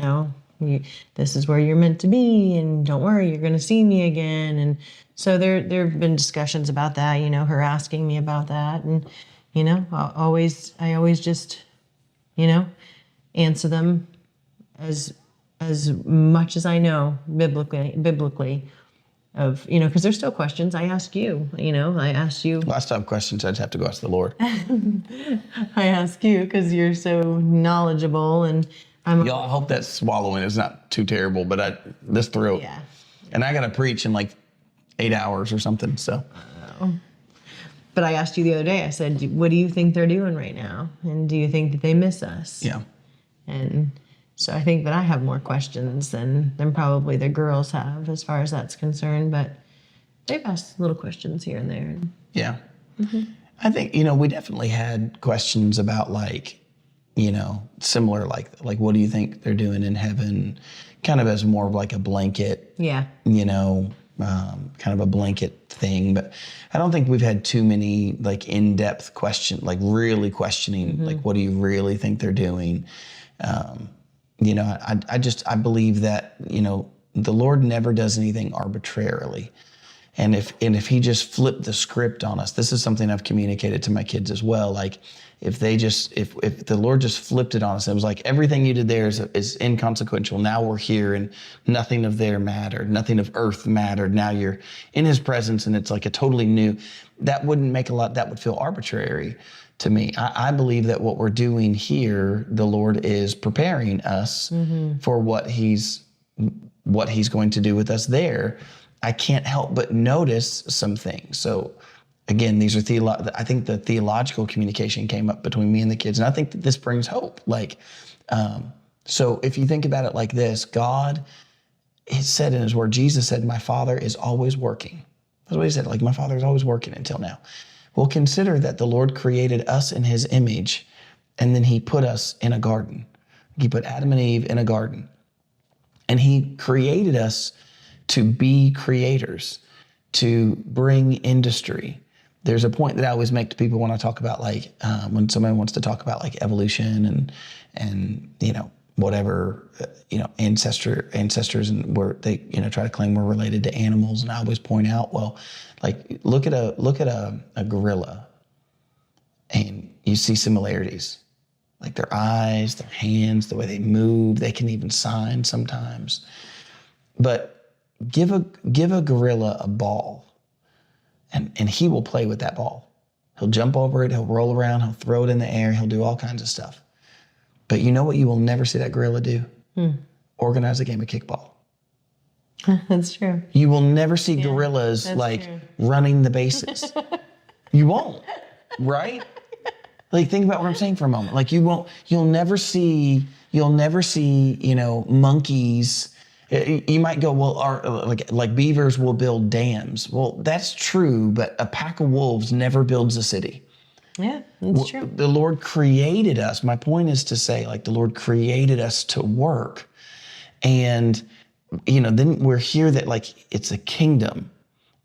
this is where you're meant to be, and don't worry, you're going to see me again. And so there have been discussions about that, her asking me about that. And, I always just, answer them as much as I know biblically. Of, because there's still questions. I ask you, I asked you. Last time questions, I'd have to go ask the Lord. I ask you because you're so knowledgeable, and Y'all, I hope that swallowing is not too terrible, but this throat. Yeah. And I got to preach in like 8 hours or something, so. But I asked you the other day, I said, what do you think they're doing right now? And do you think that they miss us? Yeah. And so I think that I have more questions than probably the girls have as far as that's concerned. But they've asked little questions here and there. Yeah. I think, we definitely had questions about similar, like what do you think they're doing in heaven? Kind of as more of like a blanket. Yeah. Kind of a blanket thing. But I don't think we've had too many in-depth questions, really questioning, what do you really think they're doing? I believe that, the Lord never does anything arbitrarily. And if he just flipped the script on us, this is something I've communicated to my kids as well. If the Lord just flipped it on us, it was like everything you did there is inconsequential. Now we're here and nothing of there mattered. Nothing of earth mattered. Now you're in his presence and it's like a totally new, that wouldn't make that would feel arbitrary to me. I believe that what we're doing here, the Lord is preparing us for what he's going to do with us there. I can't help but notice some things. So again, these are I think the theological communication came up between me and the kids, and I think that this brings hope. So if you think about it like this, God has said in his word, Jesus said, my Father is always working. That's what he said, my Father is always working until now. Well, consider that the Lord created us in his image, and then he put us in a garden. He put Adam and Eve in a garden, and he created us to be creators, to bring industry. There's a point that I always make to people when I talk about when somebody wants to talk about avolution and whatever, ancestors and where they, try to claim we're related to animals. And I always point out, look at a gorilla and you see similarities, their eyes, their hands, the way they move, they can even sign sometimes. But give a gorilla a ball, and he will play with that ball. He'll jump over it, he'll roll around, he'll throw it in the air, he'll do all kinds of stuff. But you know what you will never see that gorilla do? Organize a game of kickball. That's true. You will never see gorillas running the bases. You won't, right? Like, think about what I'm saying for a moment. Like, you'll never see, monkeys. You might go, well, like beavers will build dams. Well, that's true, but a pack of wolves never builds a city. Yeah, that's true. The Lord created us. My point is to say, like, the Lord created us to work. And, then we're here that, like, it's a kingdom.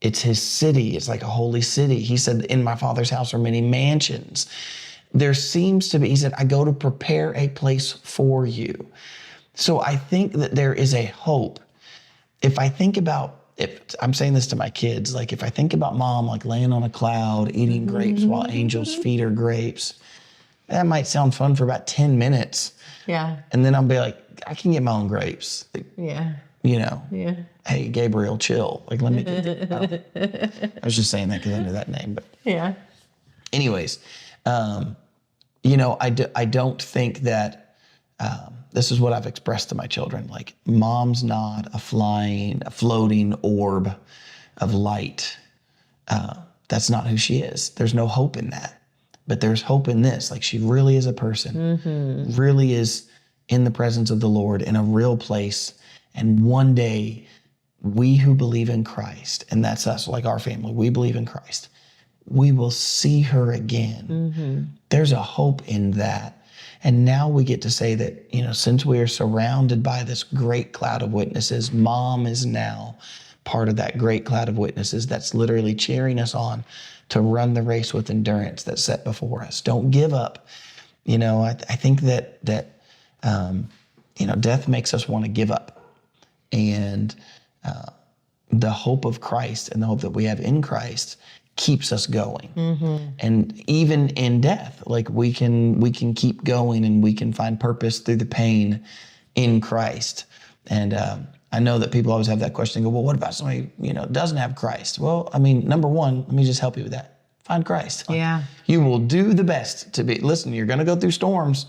It's his city. It's like a holy city. He said, in my Father's house are many mansions. There seems to be, he said, I go to prepare a place for you. So I think that there is a hope. If I'm saying this to my kids, like if I think about mom, like laying on a cloud, eating grapes while angels feed her grapes, that might sound fun for about 10 minutes. Yeah. And then I'll be like, I can get my own grapes. Like, yeah. Yeah. Hey, Gabriel, chill. Like, let me get I was just saying that because I knew that name. But yeah. Anyways, I don't think that this is what I've expressed to my children. Like, mom's not a floating orb of light. That's not who she is. There's no hope in that. But there's hope in this. Like, she really is a person, really is in the presence of the Lord in a real place. And one day, we who believe in Christ, and that's us, like our family, we believe in Christ, we will see her again. There's a hope in that. And now we get to say that, since we are surrounded by this great cloud of witnesses, mom is now part of that great cloud of witnesses that's literally cheering us on to run the race with endurance that's set before us. Don't give up. I think that death makes us want to give up. And the hope of Christ and the hope that we have in Christ keeps us going. And even in death, like we can keep going and we can find purpose through the pain in Christ. And I know that people always have that question, go, well, what about somebody, doesn't have Christ? Well, I mean, number one, let me just help you with that. Find Christ. Yeah. You will do the best to be, listen, you're going to go through storms.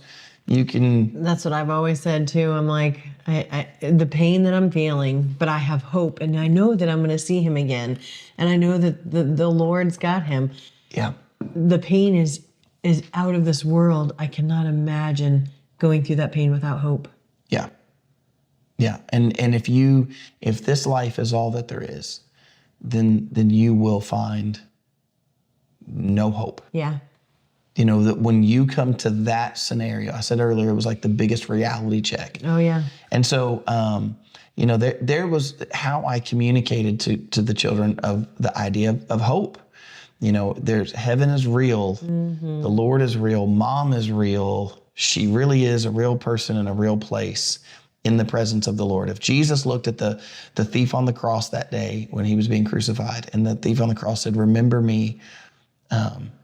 That's what I've always said too. I'm like, the pain that I'm feeling, but I have hope, and I know that I'm going to see him again, and I know that the Lord's got him. Yeah. The pain is out of this world. I cannot imagine going through that pain without hope. Yeah. Yeah. And if this life is all that there is, then you will find no hope. Yeah. That when you come to that scenario, I said earlier, it was like the biggest reality check. Oh, yeah. And so, there was how I communicated to the children of the idea of hope. There's heaven is real. The Lord is real. Mom is real. She really is a real person in a real place in the presence of the Lord. If Jesus looked at the thief on the cross that day when he was being crucified, and the thief on the cross said, remember me,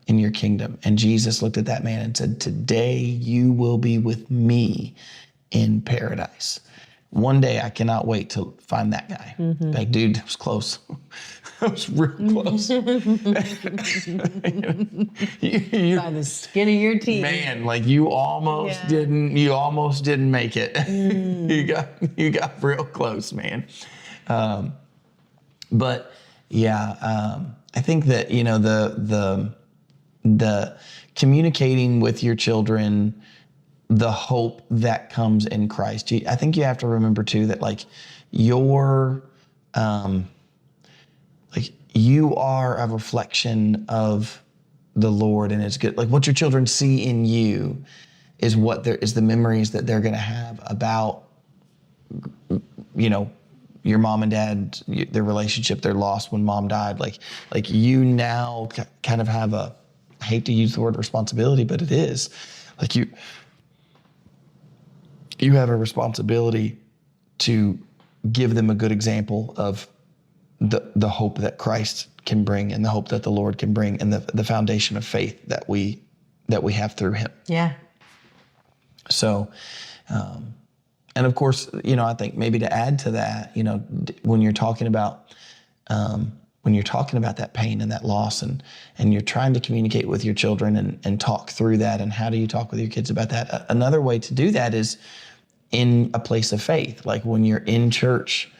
in your kingdom. And Jesus looked at that man and said, today you will be with me in paradise. One day I cannot wait to find that guy. Like, dude, that was close. That was real close. By the skin of your teeth. Man, like you almost didn't make it. You got real close, man. But yeah, I think that, the communicating with your children, the hope that comes in Christ. I think you have to remember too that like you are a reflection of the Lord, and it's good. Like what your children see in you is what there is the memories that they're going to have about, your mom and dad, their relationship, their loss when mom died. Like you now kind of have I hate to use the word responsibility, but it is like you have a responsibility to give them a good example of the hope that Christ can bring and the hope that the Lord can bring and the foundation of faith that we have through him. Yeah. So, And of course, I think maybe to add to that, when you're talking about that pain and that loss, and you're trying to communicate with your children and talk through that, and how do you talk with your kids about that? Another way to do that is in a place of faith. Like when you're in church,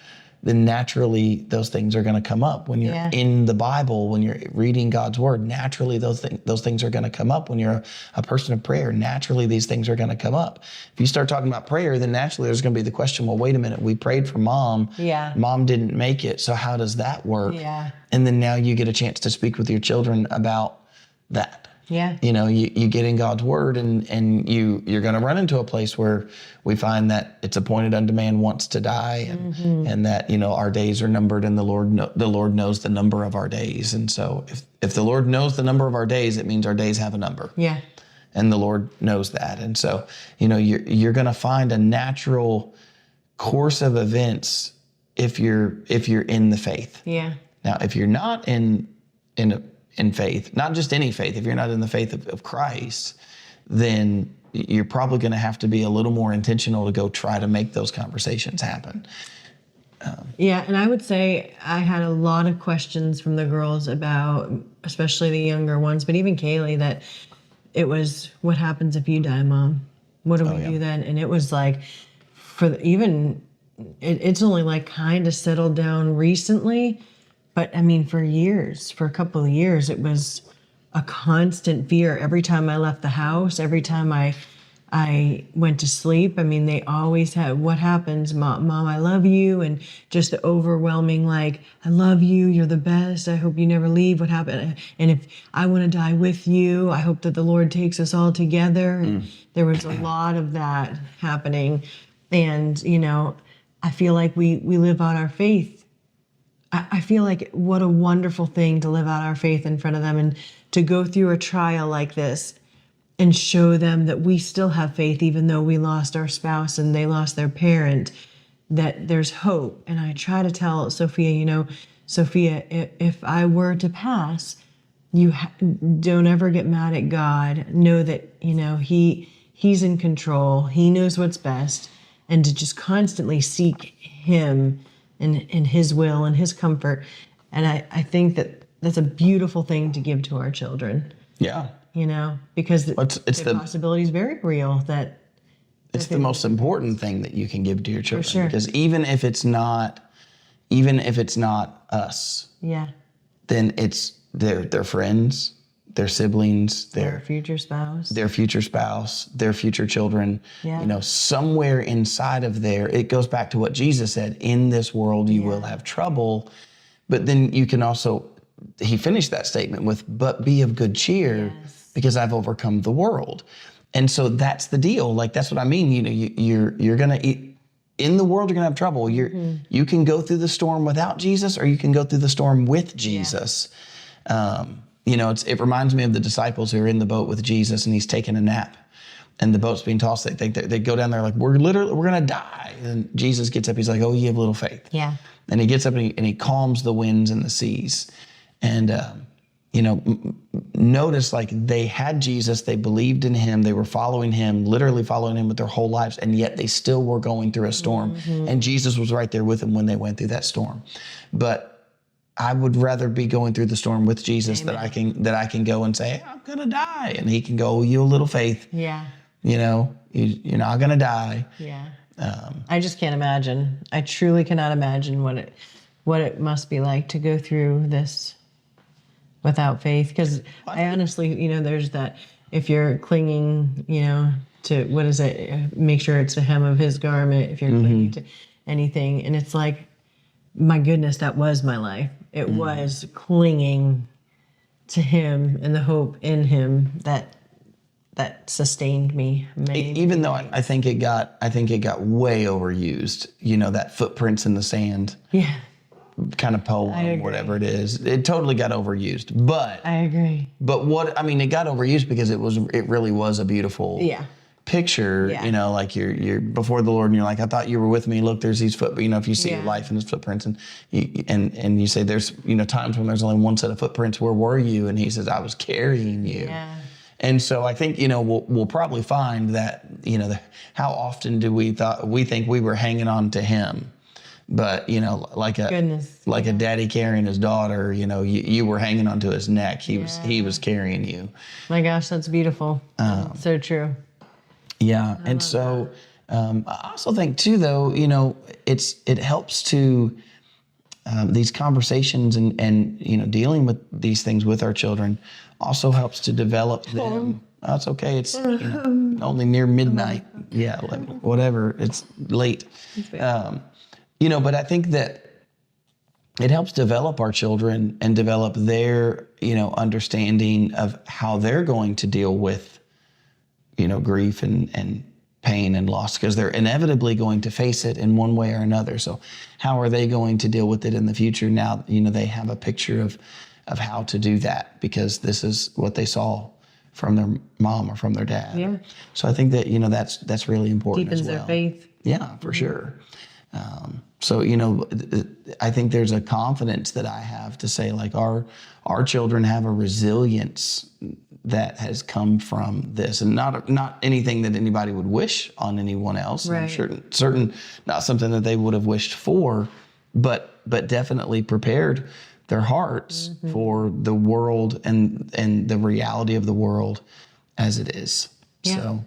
then naturally those things are going to come up. When you're in the Bible, when you're reading God's word, naturally those things are going to come up. When you're a person of prayer, naturally these things are going to come up. If you start talking about prayer, then naturally there's going to be the question, well, wait a minute, we prayed for mom. Yeah. Mom didn't make it. So how does that work? Yeah. And then now you get a chance to speak with your children about that. Yeah. You get in God's word, and you're going to run into a place where we find that it's appointed unto man once to die, and that, our days are numbered, and the Lord knows the number of our days. And so if the Lord knows the number of our days, it means our days have a number. Yeah. And the Lord knows that. And so, you're going to find a natural course of events if you're in the faith. Yeah. Now, if you're not in faith, not just any faith, if you're not in the faith of Christ, then you're probably going to have to be a little more intentional to go try to make those conversations happen. Yeah, and I would say I had a lot of questions from the girls about, especially the younger ones, but even Kaylee, that it was, what happens if you die, Mom? What do we do then? And it was like, it's only like kind of settled down recently. But I mean, for a couple of years, it was a constant fear. Every time I left the house, every time I went to sleep, I mean, they always had, what happens, Mom, I love you. And just the overwhelming, like, I love you, you're the best, I hope you never leave, what happened? And if I want to die with you, I hope that the Lord takes us all together. And there was a lot of that happening. And, I feel like we live out our faith. I feel like what a wonderful thing to live out our faith in front of them, and to go through a trial like this and show them that we still have faith, even though we lost our spouse and they lost their parent, that there's hope. And I try to tell Sophia, Sophia, if I were to pass, don't ever get mad at God. Know that, He's in control. He knows what's best. And to just constantly seek Him in His will and His comfort. And I think that that's a beautiful thing to give to our children. Yeah. Because the possibility is very real. That it's the most important thing that you can give to your children. For sure. Because even if it's not us, then it's their friends, their siblings, their future spouse, their future children. Somewhere inside of there, it goes back to what Jesus said, in this world you will have trouble. But then you can also, he finished that statement with, but be of good cheer, because I've overcome the world. And so that's the deal. Like, that's what I mean. You're going to, in the world, you're going to have trouble. You can go through the storm without Jesus, or you can go through the storm with Jesus. It reminds me of the disciples who are in the boat with Jesus, and he's taking a nap, and the boat's being tossed. They go down there like, we're going to die. And Jesus gets up. He's like, oh, you have little faith. Yeah. And he gets up and he calms the winds and the seas. And, notice, like, they had Jesus, they believed in him, they were literally following him with their whole lives, and yet they still were going through a storm. And Jesus was right there with them when they went through that storm. But I would rather be going through the storm with Jesus. Amen. that I can go and say, I'm going to die. And he can go, oh, you a little faith. Yeah. You're not going to die. Yeah. I just can't imagine. I truly cannot imagine what it must be like to go through this without faith. Because I honestly, there's that, if you're clinging, to, what is it? Make sure it's the hem of his garment. If you're clinging to anything. And it's like, my goodness, that was my life. It was clinging to him and the hope in him that sustained me. Even though I think it got way overused. That footprints in the sand. Yeah. Kind of poem, whatever it is. It totally got overused. But I agree. But it got overused because it really was a beautiful picture. Like you're before the Lord and you're like, I thought you were with me. Look, there's these if you see your life in his footprints, and you say there's times when there's only one set of footprints, where were you? And he says, I was carrying you. Yeah. And so I think, we'll probably find that, how often do we think we were hanging on to him, but, like a daddy carrying his daughter, you were hanging onto his neck. He was carrying you. My gosh, that's beautiful. So true. Yeah. And so, I also think too, though, it helps to, these conversations and dealing with these things with our children also helps to develop them. That's okay. It's only near midnight. Yeah, whatever. It's late. But I think that it helps develop our children and develop their understanding of how they're going to deal with grief and pain and loss, because they're inevitably going to face it in one way or another. So how are they going to deal with it in the future? Now, they have a picture of how to do that, because this is what they saw from their mom or from their dad. Yeah. So I think that, that's really important Deepens as well. their faith. Yeah, for sure. So, I think there's a confidence that I have to say, like, our children have a resilience that has come from this, and not anything that anybody would wish on anyone else. Right. I'm certain not something that they would have wished for, but definitely prepared their hearts for the world and the reality of the world as it is. Yeah. So,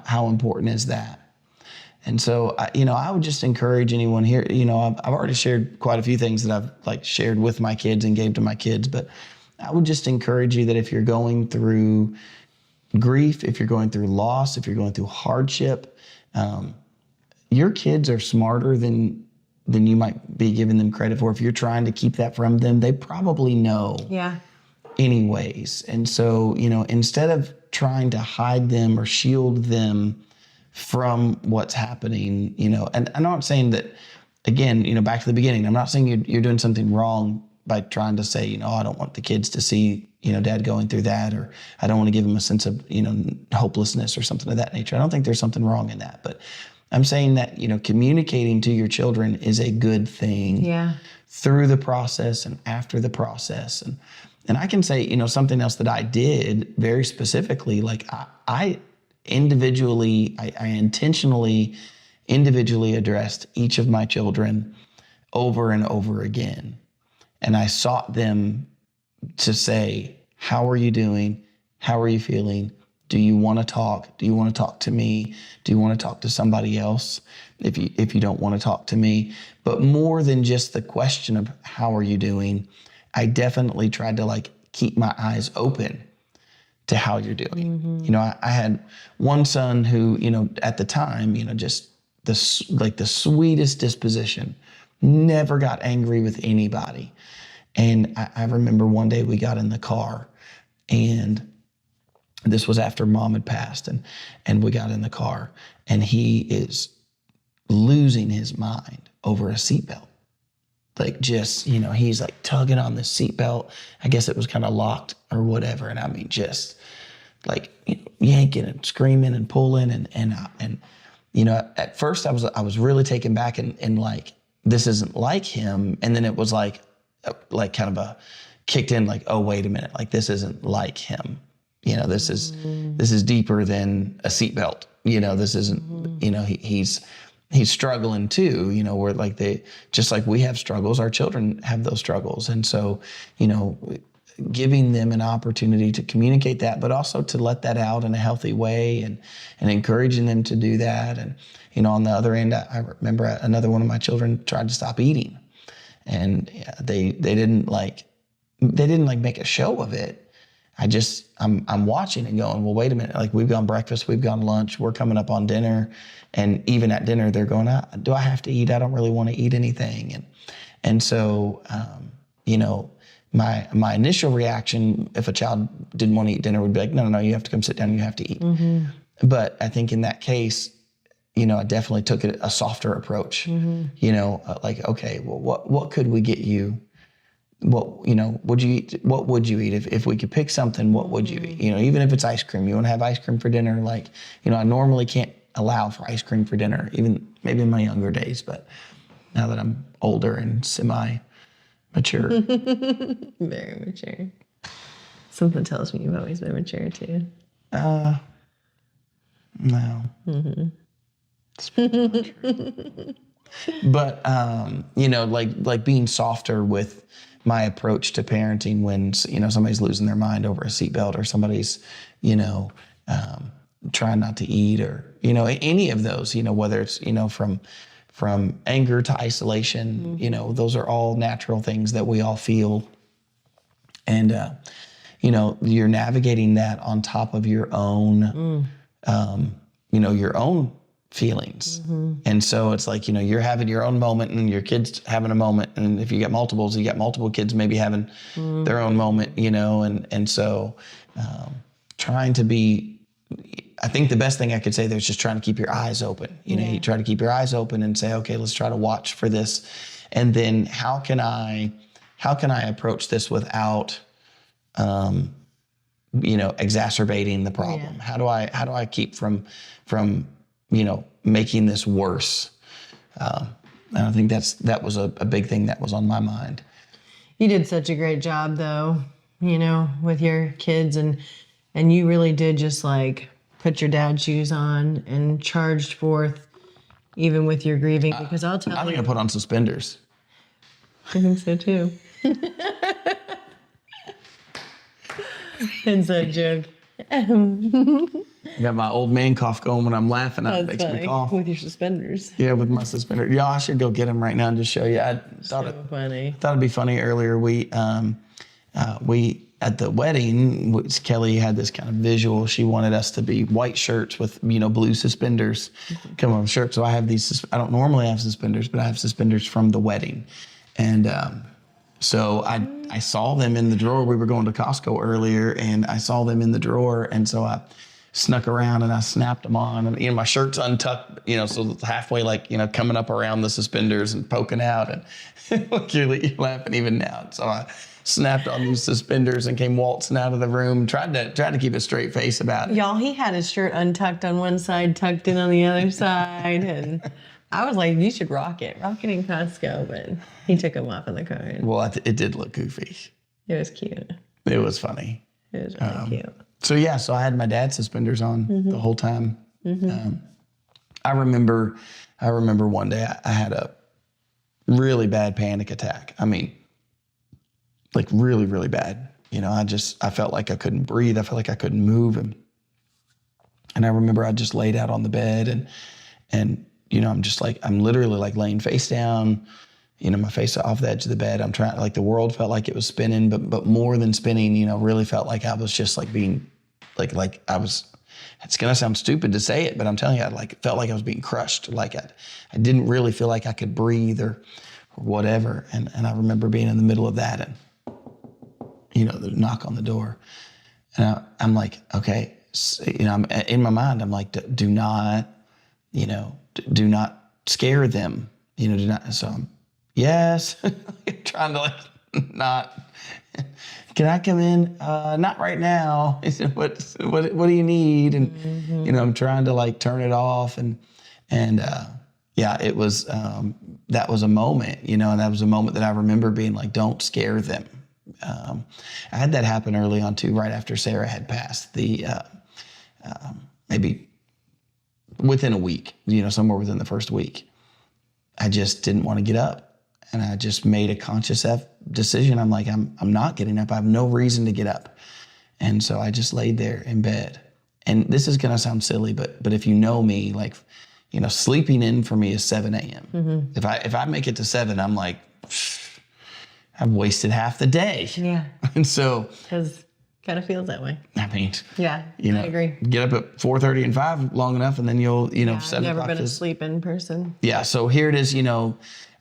how important is that? And so, I would just encourage anyone here. I've already shared quite a few things that I've shared with my kids and gave to my kids, but I would just encourage you that if you're going through grief, if you're going through loss, if you're going through hardship, your kids are smarter than you might be giving them credit for. If you're trying to keep that from them, they probably know. Yeah. Anyways. And so, instead of trying to hide them or shield them from what's happening, and I'm not saying that, again, back to the beginning, I'm not saying you're doing something wrong by trying to say, I don't want the kids to see, dad going through that, or I don't want to give them a sense of, hopelessness or something of that nature. I don't think there's something wrong in that, but I'm saying that, communicating to your children is a good thing. Yeah. Through the process and after the process. And I can say, something else that I did very specifically, like I intentionally individually addressed each of my children over and over again. And I sought them to say, how are you doing? How are you feeling? Do you want to talk? Do you want to talk to me? Do you want to talk to somebody else if you don't want to talk to me? But more than just the question of how are you doing, I definitely tried to keep my eyes open to how you're doing. I had one son who, at the time, just the sweetest disposition, never got angry with anybody. And I remember one day we got in the car, and this was after mom had passed, and we got in the car, and he is losing his mind over a seatbelt. He's tugging on the seatbelt. I guess it was kind of locked or whatever. And I mean, just yanking and screaming and pulling. And at first I was really taken back and this isn't like him. And then it was kind of a kicked in, oh, wait a minute. This isn't like him. This is deeper than a seatbelt. This isn't, he's struggling too, where just like we have struggles, our children have those struggles. And so, giving them an opportunity to communicate that, but also to let that out in a healthy way and encouraging them to do that. And, on the other end, I remember another one of my children tried to stop eating, and they didn't make a show of it. I'm watching and going, well, wait a minute. We've gone breakfast, we've gone lunch, we're coming up on dinner. And even at dinner, they're going, do I have to eat? I don't really want to eat anything. And so, my initial reaction, if a child didn't want to eat dinner, would be no, you have to come sit down, you have to eat. Mm-hmm. But I think in that case, I definitely took a softer approach. Mm-hmm. Okay, well, what could we get you? What would you eat? What would you eat if we could pick something? What would you eat? Even if it's ice cream, you want to have ice cream for dinner. I normally can't allow for ice cream for dinner, even maybe in my younger days, but now that I'm older and semi-mature. Very mature. Something tells me you've always been mature too. No. But like being softer with my approach to parenting when somebody's losing their mind over a seatbelt, or somebody's trying not to eat, or any of those, whether it's from anger to isolation, those are all natural things that we all feel. And you're navigating that on top of your own your own feelings. And so it's like, you're having your own moment, and your kid's having a moment. And if you got multiples, you got multiple kids maybe having their own moment, and so trying to be, I think the best thing I could say there is just trying to keep your eyes open. You try to keep your eyes open and say, okay, let's try to watch for this. And then how can I approach this without, exacerbating the problem? How do I keep from making this worse? And I think that was a big thing that was on my mind. You did such a great job though, with your kids, and you really did just like put your dad's shoes on and charged forth, even with your grieving, because I'll tell you. I'm going to put on suspenders. I think so too. Inside joke. I got my old man cough going when I'm laughing. That makes me cough. With your suspenders. Yeah, with my suspenders. Yeah, I should go get them right now and just show you. I thought it'd be funny. Earlier, we at the wedding, Kelly had this kind of visual. She wanted us to be white shirts with blue suspenders come on shirt. So I have these. I don't normally have suspenders, but I have suspenders from the wedding, and so I saw them in the drawer. We were going to Costco earlier, and I saw them in the drawer, and so I snuck around and I snapped them on. And my shirt's untucked, so it's halfway, like coming up around the suspenders and poking out. And look, you're laughing even now. So I snapped on these suspenders and came waltzing out of the room. Tried to keep a straight face about it. Y'all, he had his shirt untucked on one side, tucked in on the other side, and I was like, you should rock it in Costco, but he took them off in the car. Well, it did look goofy. It was cute. It was funny. It was really cute. So so I had my dad's suspenders on the whole time. I remember one day I had a really bad panic attack. I mean, like really, really bad. I felt like I couldn't breathe. I felt like I couldn't move. And I remember I just laid out on the bed and I'm literally like laying face down, my face off the edge of the bed. I'm trying, like the world felt like it was spinning, but more than spinning, really felt like I was just like being like I was, it's going to sound stupid to say it, but I'm telling you, I felt like I was being crushed. Like I didn't really feel like I could breathe or whatever. And I remember being in the middle of that and, the knock on the door. And I'm like, okay, I'm in my mind, I'm like, do not scare them, do not. So I'm, yes, trying to not, can I come in? Not right now. He said, what do you need? And, I'm trying to turn it off and it was, that was a moment, and that was a moment that I remember being like, don't scare them. I had that happen early on too, right after Sarah had passed, maybe within a week, somewhere within the first week. I just didn't want to get up, and I just made a conscious decision. I'm like, I'm not getting up. I have no reason to get up. And so I just laid there in bed. And this is going to sound silly, but if you know me, sleeping in for me is 7 a.m. If I make it to 7, I'm like, I've wasted half the day. Yeah. And so, because kind of feels that way. I mean, yeah, I agree. Get up at 4:30 and 5 long enough, and then you'll, 7 o'clock. I've never been asleep in person. Yeah. So here it is,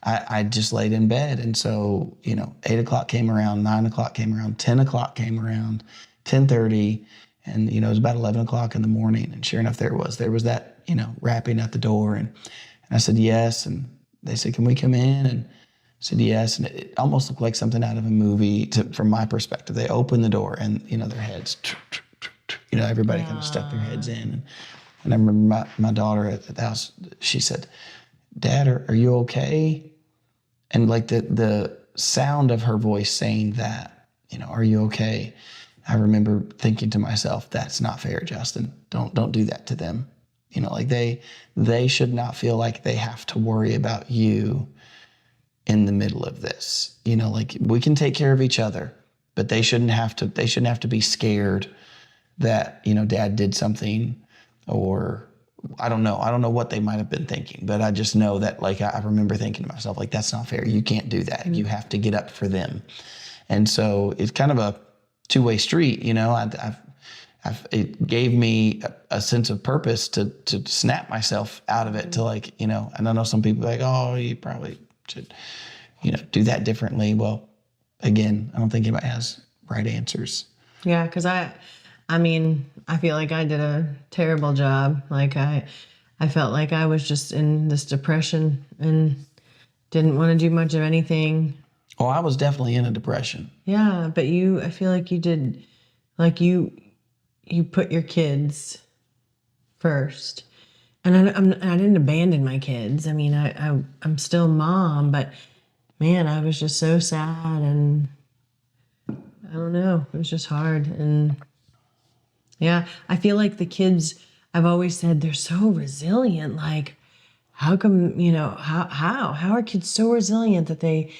I just laid in bed. And so, 8 o'clock came around, 9 o'clock came around, 10 o'clock came around, 10:30. And, it was about 11 o'clock in the morning. And sure enough, there was that, rapping at the door. And I said, yes. And they said, can we come in? And I said, yes. And it almost looked like something out of a movie from my perspective. They opened the door and, their heads, everybody kind of stuck their heads in. And I remember my daughter at the house, she said, Dad, are you okay? And the sound of her voice saying that, are you okay? I remember thinking to myself, that's not fair, Justin. Don't do that to them. Like they should not feel like they have to worry about you in the middle of this. Like we can take care of each other, but they shouldn't have to be scared that, dad did something, or I don't know what they might have been thinking, but I just know that, like, I remember thinking to myself, like, that's not fair. You can't do that. You have to get up for them. And so it's kind of a two-way street. It gave me a sense of purpose to snap myself out of it, to, like, and I know some people are like, oh, you probably should, do that differently. Well, again, I don't think anybody has right answers. Yeah, because I mean, I feel like I did a terrible job. Like I felt like I was just in this depression and didn't want to do much of anything. Oh, I was definitely in a depression. Yeah, but I feel like you did, like you put your kids first. And I didn't abandon my kids. I mean, I'm still mom, but man, I was just so sad, and I don't know, it was just hard. And yeah, I feel like the kids, I've always said they're so resilient. Like, how come, how are kids so resilient that they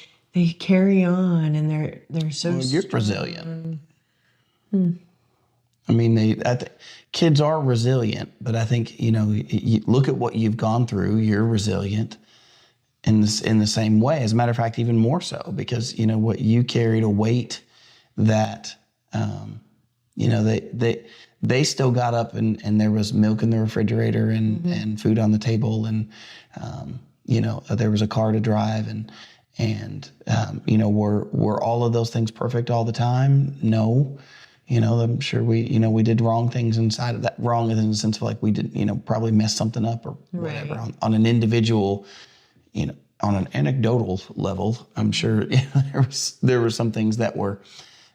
carry on, and they're so you're resilient. I mean, kids are resilient, but I think, you look at what you've gone through, you're resilient in the same way. As a matter of fact, even more so, because, what you carried a weight that, they still got up, and there was milk in the refrigerator, and food on the table, and, there was a car to drive, and were all of those things perfect all the time? No. I'm sure we did wrong things inside of that. Wrong in the sense of, like, we did, probably messed something up or whatever. Right. On an individual, on an anecdotal level, I'm sure there were some things that were,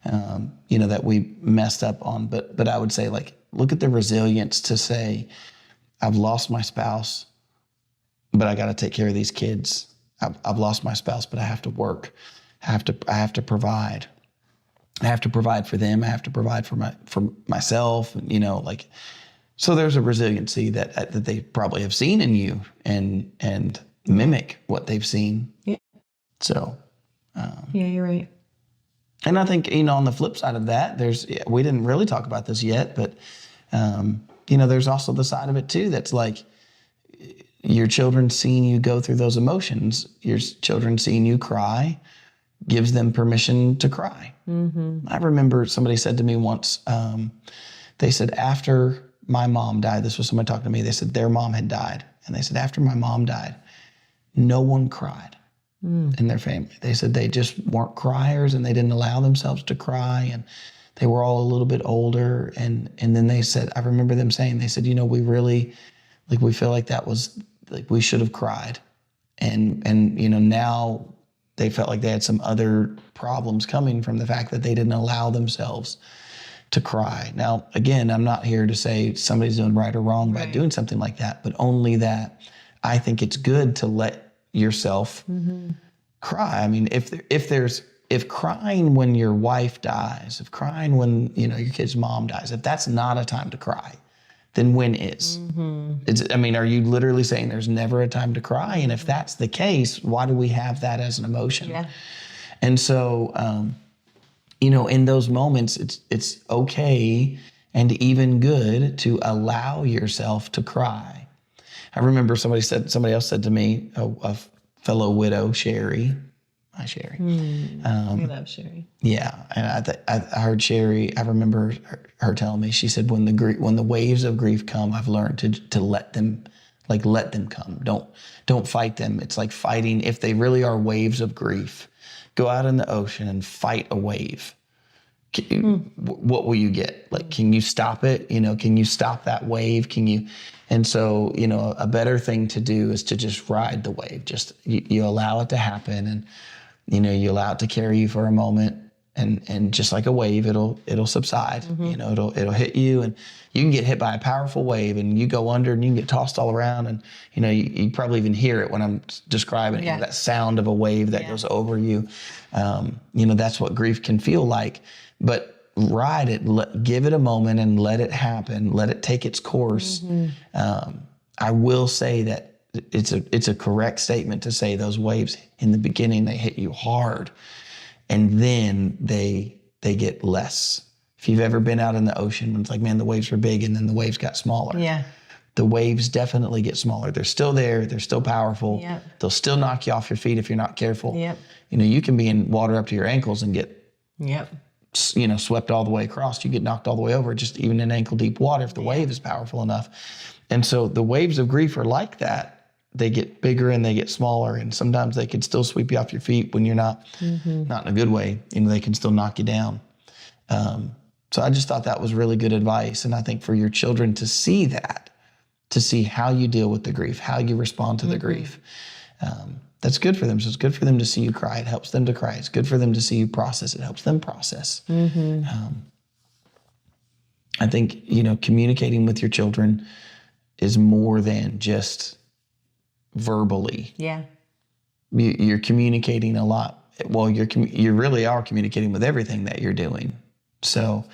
that we messed up on. But I would say, like, look at the resilience to say, I've lost my spouse, but I got to take care of these kids. I've lost my spouse, but I have to work. I have to provide. I have to provide for them. I have to provide for myself. So there's a resiliency that they probably have seen in you, and mimic what they've seen. Yeah. So. Yeah, you're right. And I think, on the flip side of that, we didn't really talk about this yet, but, there's also the side of it too, that's like, your children seeing you go through those emotions, your children seeing you cry, gives them permission to cry. Mm-hmm. I remember somebody said to me once, they said, after my mom died, this was somebody talking to me, they said their mom had died. And they said, after my mom died, no one cried in their family. They said they just weren't criers, and they didn't allow themselves to cry, and they were all a little bit older. And then they said, I remember them saying, they said, we really, like, we feel like that was, like, we should have cried. And now they felt like they had some other problems coming from the fact that they didn't allow themselves to cry. Now, again, I'm not here to say somebody's doing right or wrong by doing something like that, but only that I think it's good to let yourself cry. I mean, if crying when your wife dies, if crying when, your kid's mom dies, if that's not a time to cry, then when is? Are you literally saying there's never a time to cry? And if that's the case, why do we have that as an emotion? Yeah. And so, in those moments, it's okay and even good to allow yourself to cry. I remember somebody else said to me, a fellow widow, Sherry. Hi, Sherry. I love Sherry. Yeah, and I heard Sherry. I remember her telling me. She said, when the waves of grief come, I've learned to let them come. Don't fight them. It's like fighting. If they really are waves of grief, go out in the ocean and fight a wave. What will you get? Like, can you stop it? Can you stop that wave? Can you? And so, a better thing to do is to just ride the wave. Just you allow it to happen, and you allow it to carry you for a moment, and just like a wave, it'll subside. It'll hit you, and you can get hit by a powerful wave, and you go under, and you can get tossed all around, and you probably even hear it when I'm describing it. That sound of a wave that goes over you. That's what grief can feel like. But ride it, give it a moment and let it happen, let it take its course. I will say that it's a correct statement to say those waves in the beginning, they hit you hard, and then they get less. If you've ever been out in the ocean, it's like, man, the waves were big and then the waves got smaller. Yeah. The waves definitely get smaller. They're still there. They're still powerful. Yep. They'll still knock you off your feet if you're not careful. Yep. You know, you can be in water up to your ankles and get, Yep. you know, swept all the way across. You get knocked all the way over, just even in ankle deep water if the wave is powerful enough. And so the waves of grief are like that. They get bigger and they get smaller, and sometimes they can still sweep you off your feet when you're not in a good way. You know, they can still knock you down. So I just thought that was really good advice. And I think for your children to see that, to see how you deal with the grief, how you respond to the grief, that's good for them. So it's good for them to see you cry. It helps them to cry. It's good for them to see you process. It helps them process. I think, you know, communicating with your children is more than just verbally. Yeah. You're communicating a lot. Well, you really are communicating with everything that you're doing. So,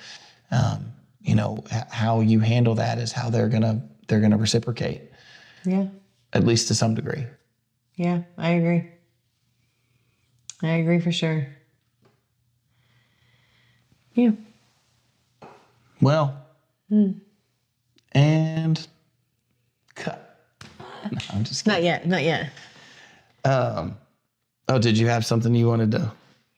you know, how you handle that is how they're gonna reciprocate. Yeah. At least to some degree. Yeah, I agree. I agree for sure. Yeah. Well, and cut. No, I'm just kidding. Not yet. Oh, did you have something you wanted to?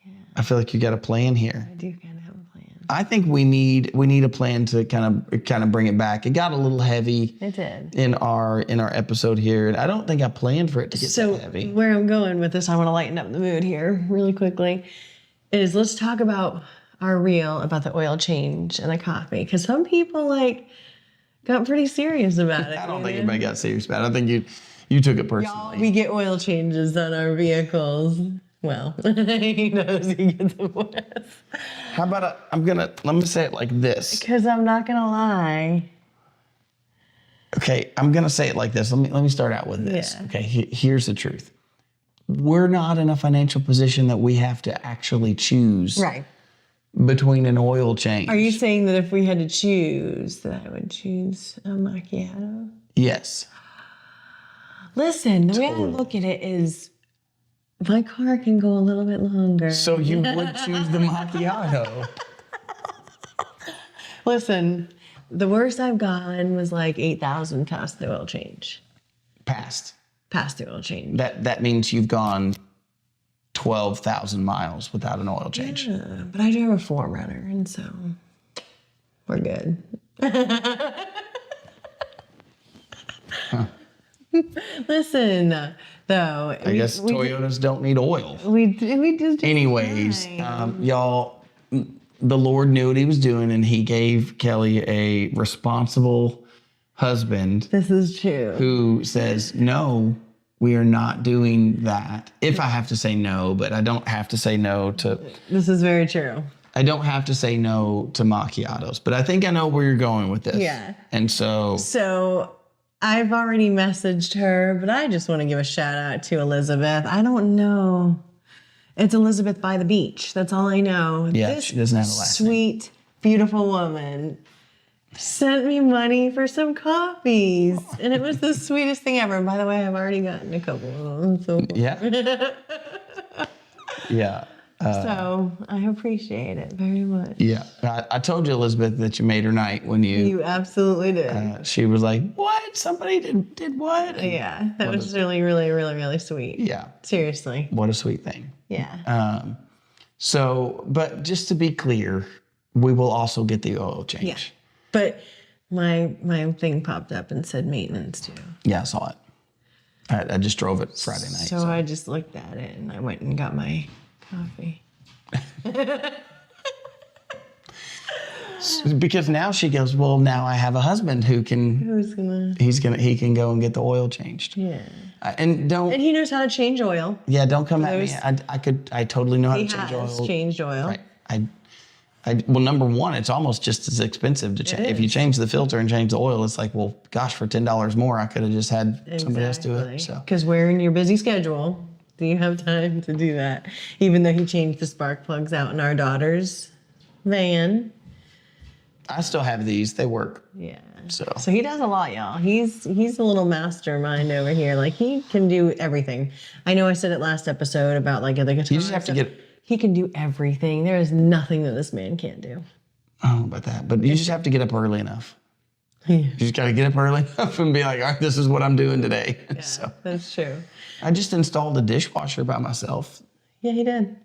Yeah. I feel like you got a plan here. I do kind of have a plan. I think we need a plan to kind of bring it back. It got a little heavy. It did. In our episode here, and I don't think I planned for it to get so heavy. Where I'm going with this, I want to lighten up the mood here really quickly. Is let's talk about our reel about the oil change and the coffee, because some people got pretty serious about it. I don't think anybody got serious about it. I think you took it personally. We get oil changes on our vehicles. Well, he knows he gets them with. How about let me say it like this. Because I'm not gonna lie. Okay, I'm gonna say it like this. Let me start out with this. Yeah. Okay, here's the truth. We're not in a financial position that we have to actually choose between an oil change. Are you saying that if we had to choose, that I would choose a macchiato? Yes. Listen, the way I look at it is, my car can go a little bit longer. So you would choose the macchiato. Listen, the worst I've gone was like 8,000 past the oil change. Past the oil change. That means you've gone 12,000 miles without an oil change. Yeah, but I drive a 4Runner, and so we're good. Listen, though. I guess Toyotas don't need oil. We just. Anyways, y'all, the Lord knew what he was doing, and he gave Kelly a responsible husband. This is true. Who says, no, we are not doing that. If I have to say no, but I don't have to say no to. This is very true. I don't have to say no to macchiatos, but I think I know where you're going with this. Yeah. And so. So I've already messaged her, but I just want to give a shout out to Elizabeth. I don't know. It's Elizabeth by the beach. That's all I know. Yeah, she doesn't have a last name. Sweet, beautiful woman sent me money for some coffees. And it was the sweetest thing ever. And by the way, I've already gotten a couple of them. So Yeah. Yeah. So I appreciate it very much. Yeah. I told you, Elizabeth, that you made her night when You absolutely did. she was like, what? Somebody did what? Yeah. That was really, really, really, really sweet. Yeah. Seriously. What a sweet thing. Yeah. So, but just to be clear, we will also get the oil change. Yeah. But my thing popped up and said maintenance too. Yeah, I saw it. I just drove it Friday night. So I just looked at it and I went and got my coffee. Because now she goes, well, now I have a husband who can. He can go and get the oil changed. Yeah. And he knows how to change oil. Yeah, don't come at me. I totally know how to change oil. He has changed oil. Right. Well, number one, it's almost just as expensive to change. If you change the filter and change the oil, it's like, well, gosh, for $10 more, I could have just had somebody else do it. So. Because we're in your busy schedule. Do you have time to do that? Even though he changed the spark plugs out in our daughter's van. I still have these. They work. Yeah. So he does a lot, y'all. He's a little mastermind over here. Like, he can do everything. I know I said it last episode about like the guitar. You just have to get. He can do everything. There is nothing that this man can't do. I don't know about that, but you just have to get up early enough. Yeah. You just got to get up early enough and be like, all right, this is what I'm doing today. Yeah, so that's true. I just installed a dishwasher by myself. Yeah, he did.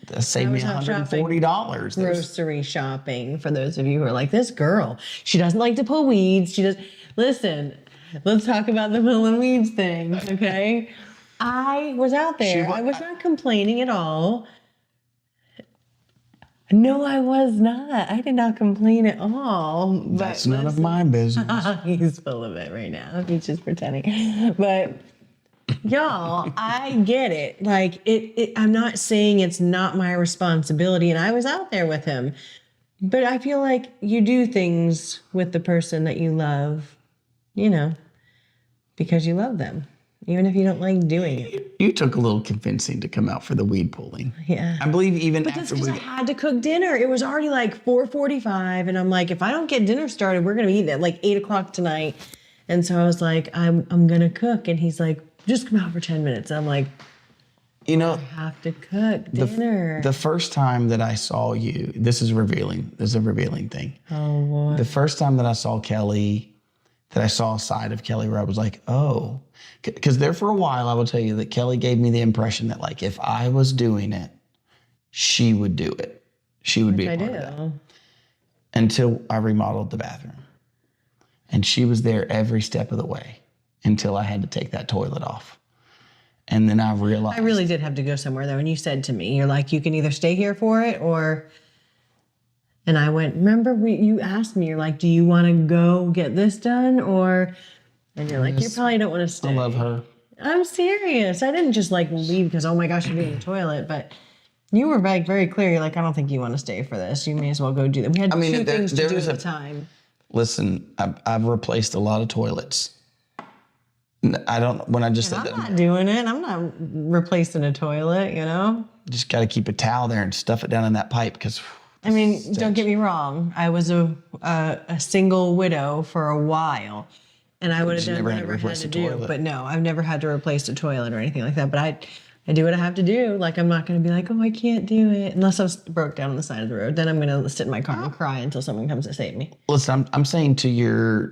That saved me $140. Grocery shopping, for those of you who are like, this girl, she doesn't like to pull weeds. She does. Listen, let's talk about the pulling weeds thing, okay? I was out there. I was not complaining at all. No, I was not. I did not complain at all. That's none of my business. He's full of it right now. He's just pretending. But y'all, I get it. Like, I'm not saying it's not my responsibility, and I was out there with him. But I feel like you do things with the person that you love, because you love them, even if you don't like doing it. You took a little convincing to come out for the weed pulling. Yeah. I believe even but that's because I had to cook dinner. It was already like 4:45, and I'm like, if I don't get dinner started, we're going to be eating at like 8 o'clock tonight. And so I was like, I'm going to cook. And he's like, just come out for 10 minutes. I'm like, I have to cook dinner. The first time that I saw you, this is revealing. This is a revealing thing. Oh, boy. The first time that I saw Kelly, that I saw a side of Kelly where I was like, oh. Because there for a while, I will tell you that Kelly gave me the impression that, like, if I was doing it, she would do it. She would be a part of that. Until I remodeled the bathroom. And she was there every step of the way until I had to take that toilet off. And then I realized. I really did have to go somewhere, though. And you said to me, you're like, you can either stay here for it or. And I went, remember, you asked me, you're like, do you want to go get this done? Or. And you're like, you probably don't want to stay. I love her. I'm serious. I didn't just like leave because, oh my gosh, you're in the toilet. But you were like very clear. You're like, I don't think you want to stay for this. You may as well go do that. We had two things to do at the time. Listen, I've replaced a lot of toilets. I don't, when I just said that. I'm not doing it. I'm not replacing a toilet, Just got to keep a towel there and stuff it down in that pipe because. I mean, don't get me wrong. I was a single widow for a while. And I would have done whatever I had to do. But no, I've never had to replace a toilet or anything like that. But I do what I have to do. Like, I'm not going to be like, oh, I can't do it. Unless I was broke down on the side of the road. Then I'm going to sit in my car and cry until someone comes to save me. Listen, I'm saying to your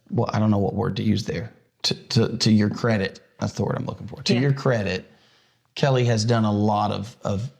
well, I don't know what word to use there. To your credit, that's the word I'm looking for. To your credit, Kelly has done a lot of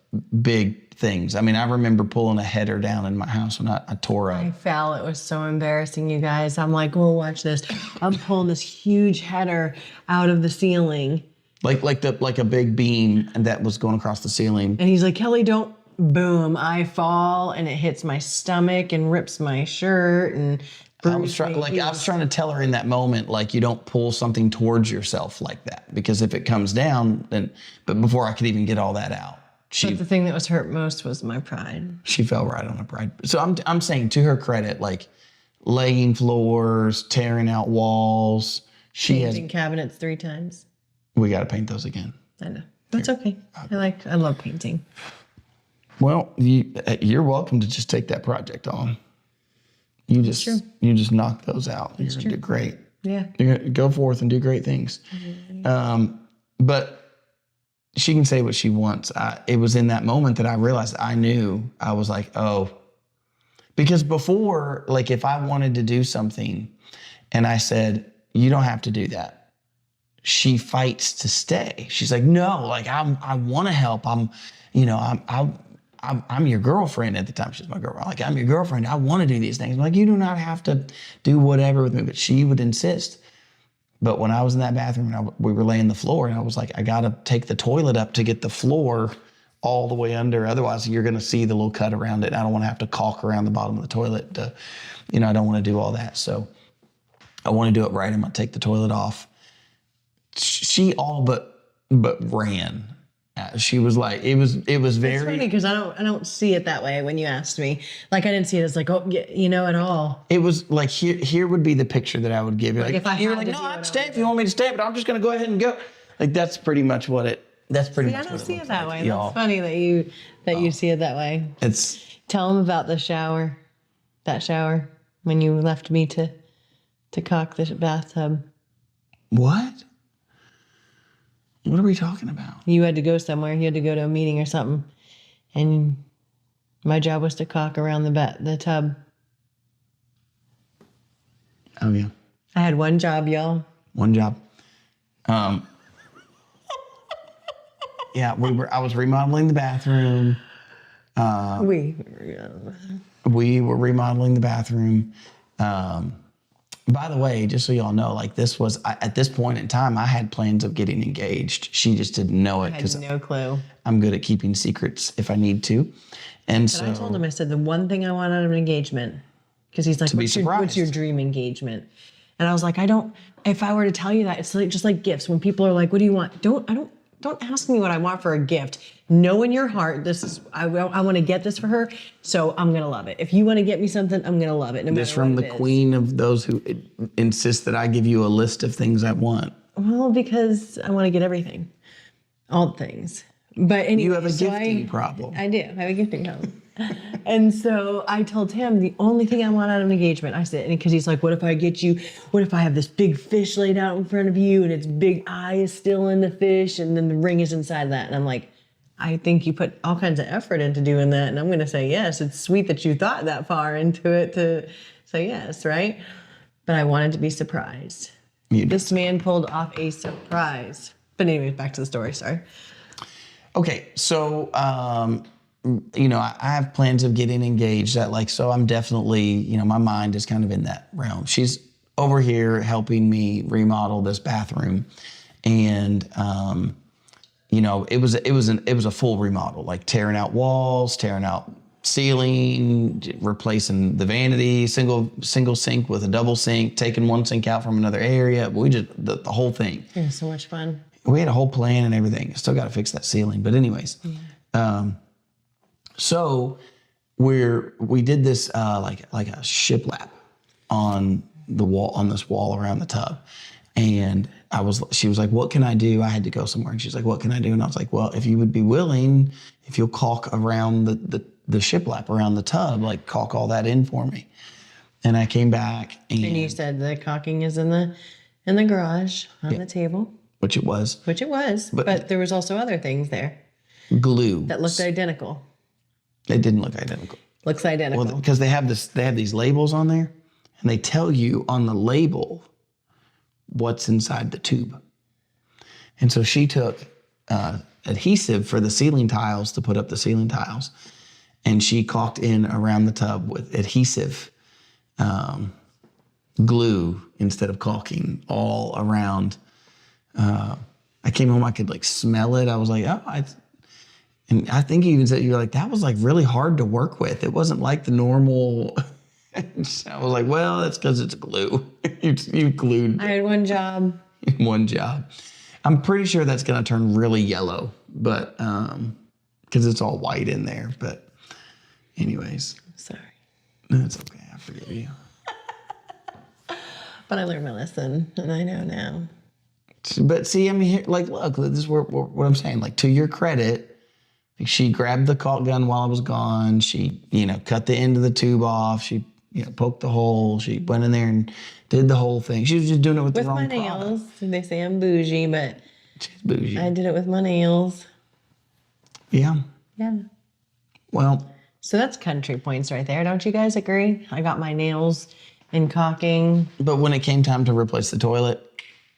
big things. I mean, I remember pulling a header down in my house when I tore up. I fell. It was so embarrassing, you guys. I'm like, well, watch this. I'm pulling this huge header out of the ceiling. Like a big beam that was going across the ceiling. And he's like, Kelly, don't. Boom. I fall and it hits my stomach and rips my shirt and I was trying to tell her in that moment, like, you don't pull something towards yourself like that, because if it comes down, then. But before I could even get all that out, but the thing that was hurt most was my pride. She fell right on her pride. So I'm saying, to her credit, like, laying floors, tearing out walls. Painting cabinets 3 times. We got to paint those again. I know. That's okay. I love painting. Well, you're welcome to just take that project on. You just knock those out. You're going to do great. Yeah. You're going to go forth and do great things. Mm-hmm. But she can say what she wants. It was in that moment that I realized I knew. I was like, oh. Because before, like, if I wanted to do something and I said, you don't have to do that, she fights to stay. She's like, no, like, I want to help. I'm your girlfriend at the time. She's my girlfriend. Like, I'm your girlfriend. I want to do these things. I'm like, you do not have to do whatever with me. But she would insist. But when I was in that bathroom, we were laying the floor, and I was like, I got to take the toilet up to get the floor all the way under. Otherwise, you're going to see the little cut around it. I don't want to have to caulk around the bottom of the toilet. I don't want to do all that. So I want to do it right. I'm going to take the toilet off. She all but ran. She was like, it was very. It's funny because I don't see it that way when you asked me. Like, I didn't see it as like, oh, at all. It was like, here would be the picture that I would give you. Like, if I you were like, no, I'd stay if you want me to stay, but I'm just going to go ahead and go. Like, that's pretty much what it. That's pretty much. I don't what see it it that like, way. Y'all. That's funny that you that you see it that way. It's Tell him about the shower, that shower when you left me to caulk the bathtub. what? What are we talking about? You had to go somewhere. You had to go to a meeting or something, and my job was to caulk around the tub. Oh yeah, I had one job, y'all. one job. Yeah, I was remodeling the bathroom. We were remodeling the bathroom. By the way, just so y'all know, like this was at this point in time, I had plans of getting engaged. She just didn't know it because I had no clue. I'm good at keeping secrets if I need to. And so I told him, I said, the one thing I want out of an engagement, because he's like, what's your dream engagement? And I was like, if I were to tell you that, it's like, just like gifts. When people are like, what do you want? Don't ask me what I want for a gift. Know in your heart, I want to get this for her, so I'm going to love it. If you want to get me something, I'm going to love it. No this from the queen of those who insist that I give you a list of things I want. Well, because I want to get everything. All the things. But anyway, you have a gifting problem. I do. I have a gifting problem. And so I told him the only thing I want out of an engagement, I said, because he's like, what if I have this big fish laid out in front of you and its big eye is still in the fish and then the ring is inside that? And I'm like, I think you put all kinds of effort into doing that. And I'm going to say, yes, it's sweet that you thought that far into it to say yes, right? But I wanted to be surprised. This man pulled off a surprise. But anyway, back to the story, sorry. Okay, so, I have plans of getting engaged. So I'm definitely, my mind is kind of in that realm. She's over here helping me remodel this bathroom. And, it was a full remodel, like tearing out walls, tearing out ceiling, replacing the vanity, single sink with a double sink, taking one sink out from another area. We just, the whole thing. It was so much fun. We had a whole plan and everything. Still got to fix that ceiling. But anyways, so we did this like a shiplap on the wall, on this wall around the tub. And she was like, what can I do? I had to go somewhere. And she's like, what can I do? And I was like, well, if you would be willing, if you'll caulk around the shiplap around the tub, like caulk all that in for me. And I came back and you said the caulking is in the garage on the table. Which it was. But there was also other things there. Glue. That looked identical. They didn't look identical. Looks identical. Well, because they have these labels on there, and they tell you on the label what's inside the tube. And so she took adhesive for the ceiling tiles to put up the ceiling tiles, and she caulked in around the tub with adhesive glue instead of caulking all around. I came home, I could like smell it. I was like, and I think you even said, you're like, that was like really hard to work with. It wasn't like the normal. I was like, well, that's because it's glue. you glued. I had one job. One job. I'm pretty sure that's going to turn really yellow, but because it's all white in there. But anyways. Sorry. No, it's okay. I forgive you. But I learned my lesson, and I know now. But see, I mean, look, this is what I'm saying. Like, to your credit, she grabbed the caulk gun while I was gone. She, cut the end of the tube off. She, poked the hole. She went in there and did the whole thing. She was just doing it with the wrong product. With my nails. They say I'm bougie, but she's bougie. I did it with my nails. Yeah. Yeah. Well. So that's country points right there. Don't you guys agree? I got my nails and caulking. But when it came time to replace the toilet,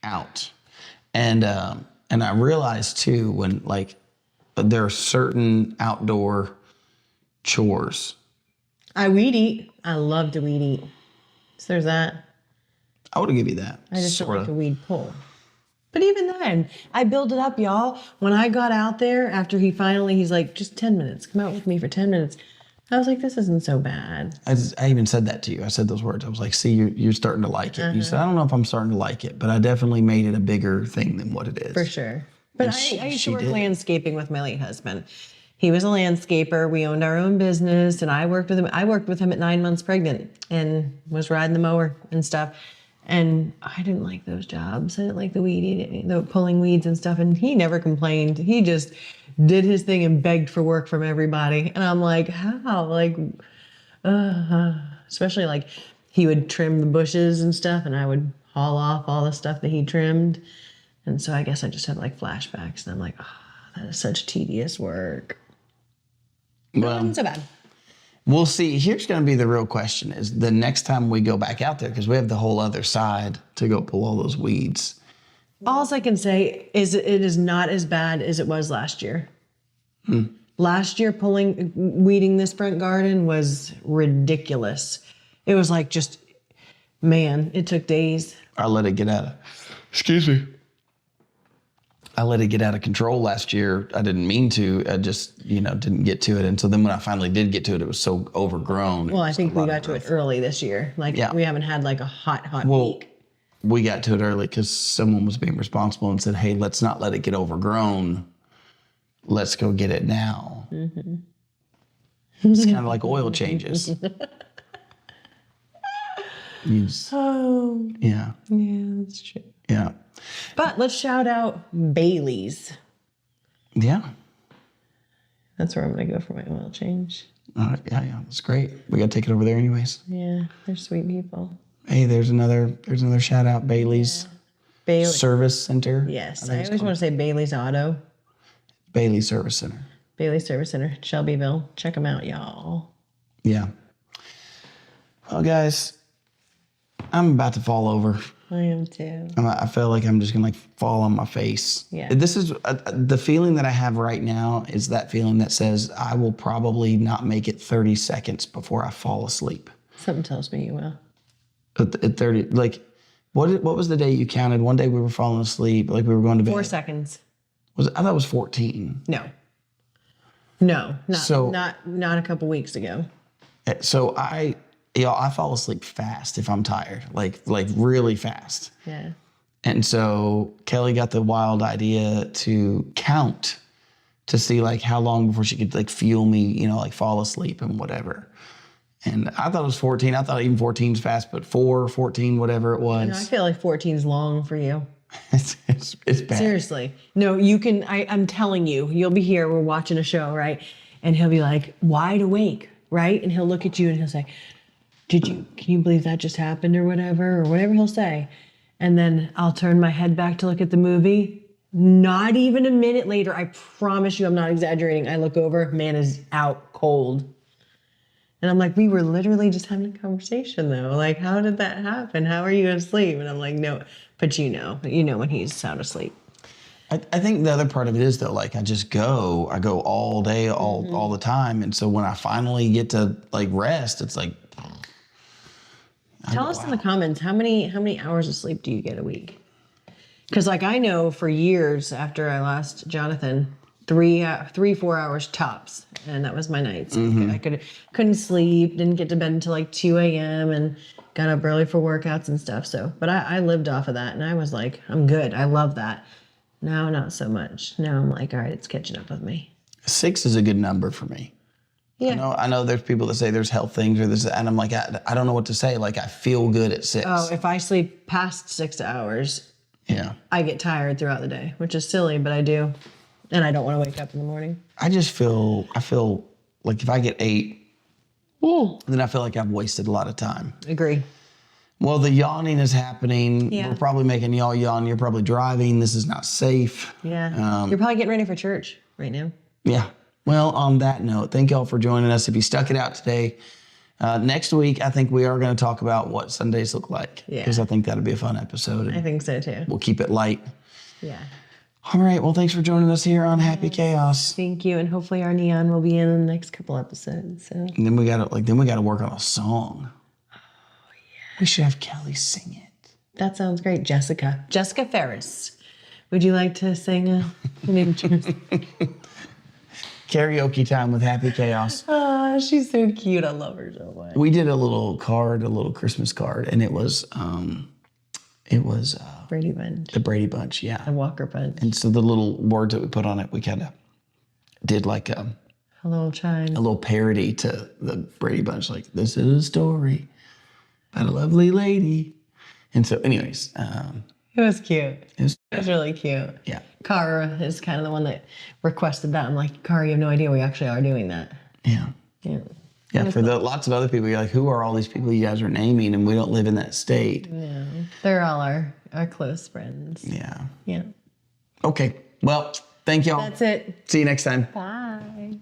out. And I realized too, when there are certain outdoor chores. I weed eat. I love to weed eat. So there's that. I would give you that. I just don't like a weed pull. But even then, I build it up, y'all. When I got out there, after he's like, just 10 minutes. Come out with me for 10 minutes. I was like, this isn't so bad. I even said that to you. I said those words. I was like, see, you're starting to like it. You said, I don't know if I'm starting to like it, but I definitely made it a bigger thing than what it is. For sure. But I used to work landscaping with my late husband. He was a landscaper. We owned our own business, and I worked with him. I worked with him at 9 months pregnant and was riding the mower and stuff. And I didn't like those jobs. I didn't like the weed eating, the pulling weeds and stuff. And he never complained. He just did his thing and begged for work from everybody. And I'm like, how? Like, especially like he would trim the bushes and stuff, and I would haul off all the stuff that he trimmed. And so I guess I just had like flashbacks. And I'm like, that is such tedious work. Well, It wasn't so bad. we'll see. Here's going to be the real question: is the next time we go back out there, because we have the whole other side to go pull all those weeds. All I can say is it is not as bad as it was last year. Last year, weeding this front garden was ridiculous. It was like just, man, it took days. I let it get out of. Excuse me. I let it get out of control last year. I didn't mean to. I just, didn't get to it. And so then when I finally did get to it, it was so overgrown. Well, I think we got to it early this year. Like, we haven't had like a hot week. We got to it early because someone was being responsible and said, hey, let's not let it get overgrown. Let's go get it now. Mm-hmm. It's kind of like oil changes. Yeah. Yeah, that's true. Yeah. But let's shout out Bailey's. Yeah. That's where I'm going to go for my oil change. Yeah, that's great. We got to take it over there anyways. Yeah, they're sweet people. Hey, there's another shout out, Bailey's Service Center. Yes, I always want to say Bailey's Auto. Bailey Service Center. Bailey Service Center, Shelbyville. Check them out, y'all. Yeah. Well, guys, I'm about to fall over. I am too. I feel like I'm just gonna fall on my face. Yeah. This is the feeling that I have right now is that feeling that says I will probably not make it 30 seconds before I fall asleep. Something tells me you will. At 30, like, what was the day you counted? One day we were falling asleep, like we were going to bed. 4 seconds. I thought it was 14. No, not a couple weeks ago. So I fall asleep fast if I'm tired, like really fast. Yeah. And so Kelly got the wild idea to count to see like how long before she could like feel me, like fall asleep and whatever. And I thought it was 14. I thought even 14's fast, but 14, whatever it was. I feel like 14 is long for you. It's bad. Seriously. No, you can, I'm telling you, you'll be here, we're watching a show, right? And he'll be like wide awake, right? And he'll look at you and he'll say, can you believe that just happened or whatever he'll say. And then I'll turn my head back to look at the movie. Not even a minute later, I promise you, I'm not exaggerating. I look over, man is out cold. And I'm like, we were literally just having a conversation though. Like, how did that happen? How are you asleep? And I'm like, no, but you know when he's sound asleep. I think the other part of it is though, like I go all day, all the time. And so when I finally get to like rest, it's like, Tell us in the comments, how many hours of sleep do you get a week? Because like I know for years after I lost Jonathan, 4 hours tops, and that was my nights. Mm-hmm. I couldn't sleep, didn't get to bed until like 2 a.m. and got up early for workouts and stuff. So, but I lived off of that, and I was like, I'm good. I love that. Now, not so much. Now I'm like, all right, it's catching up with me. 6 is a good number for me. Yeah. I know there's people that say there's health things or this, and I'm like, I don't know what to say. Like, I feel good at 6. Oh, if I sleep past 6 hours, I get tired throughout the day, which is silly, but I do. And I don't want to wake up in the morning. I feel like if I get 8, then I feel like I've wasted a lot of time. Agree. Well, the yawning is happening. Yeah. We're probably making y'all yawn. You're probably driving. This is not safe. Yeah. You're probably getting ready for church right now. Yeah. Well, on that note, thank y'all for joining us. If you stuck it out today, next week, I think we are going to talk about what Sundays look like. Yeah. Because I think that'll be a fun episode. I think so too. We'll keep it light. Yeah. All right. Well, thanks for joining us here on Happy Chaos. Thank you. And hopefully our neon will be in the next couple episodes. So. And then we gotta work on a song. Oh yeah. We should have Kelly sing it. That sounds great. Jessica Ferris. Would you like to sing a karaoke time with Happy Chaos? Oh, she's so cute. I love her so much. We did a little Christmas card, and it was Brady Bunch. The Brady Bunch, yeah. The Walker Bunch. And so the little words that we put on it, we kind of did like a little chime. A little parody to the Brady Bunch. Like, this is a story about a lovely lady And so, anyways, It was cute. it It was really cute. yeah. Cara is kind of the one that requested that. I'm like, Cara, you have no idea we actually are doing that. Yeah. Yeah. Yeah, for lots of other people, you're like, who are all these people you guys are naming? And we don't live in that state. Yeah. They're all our close friends. Yeah. Yeah. Okay. Well, thank y'all. That's it. See you next time. Bye.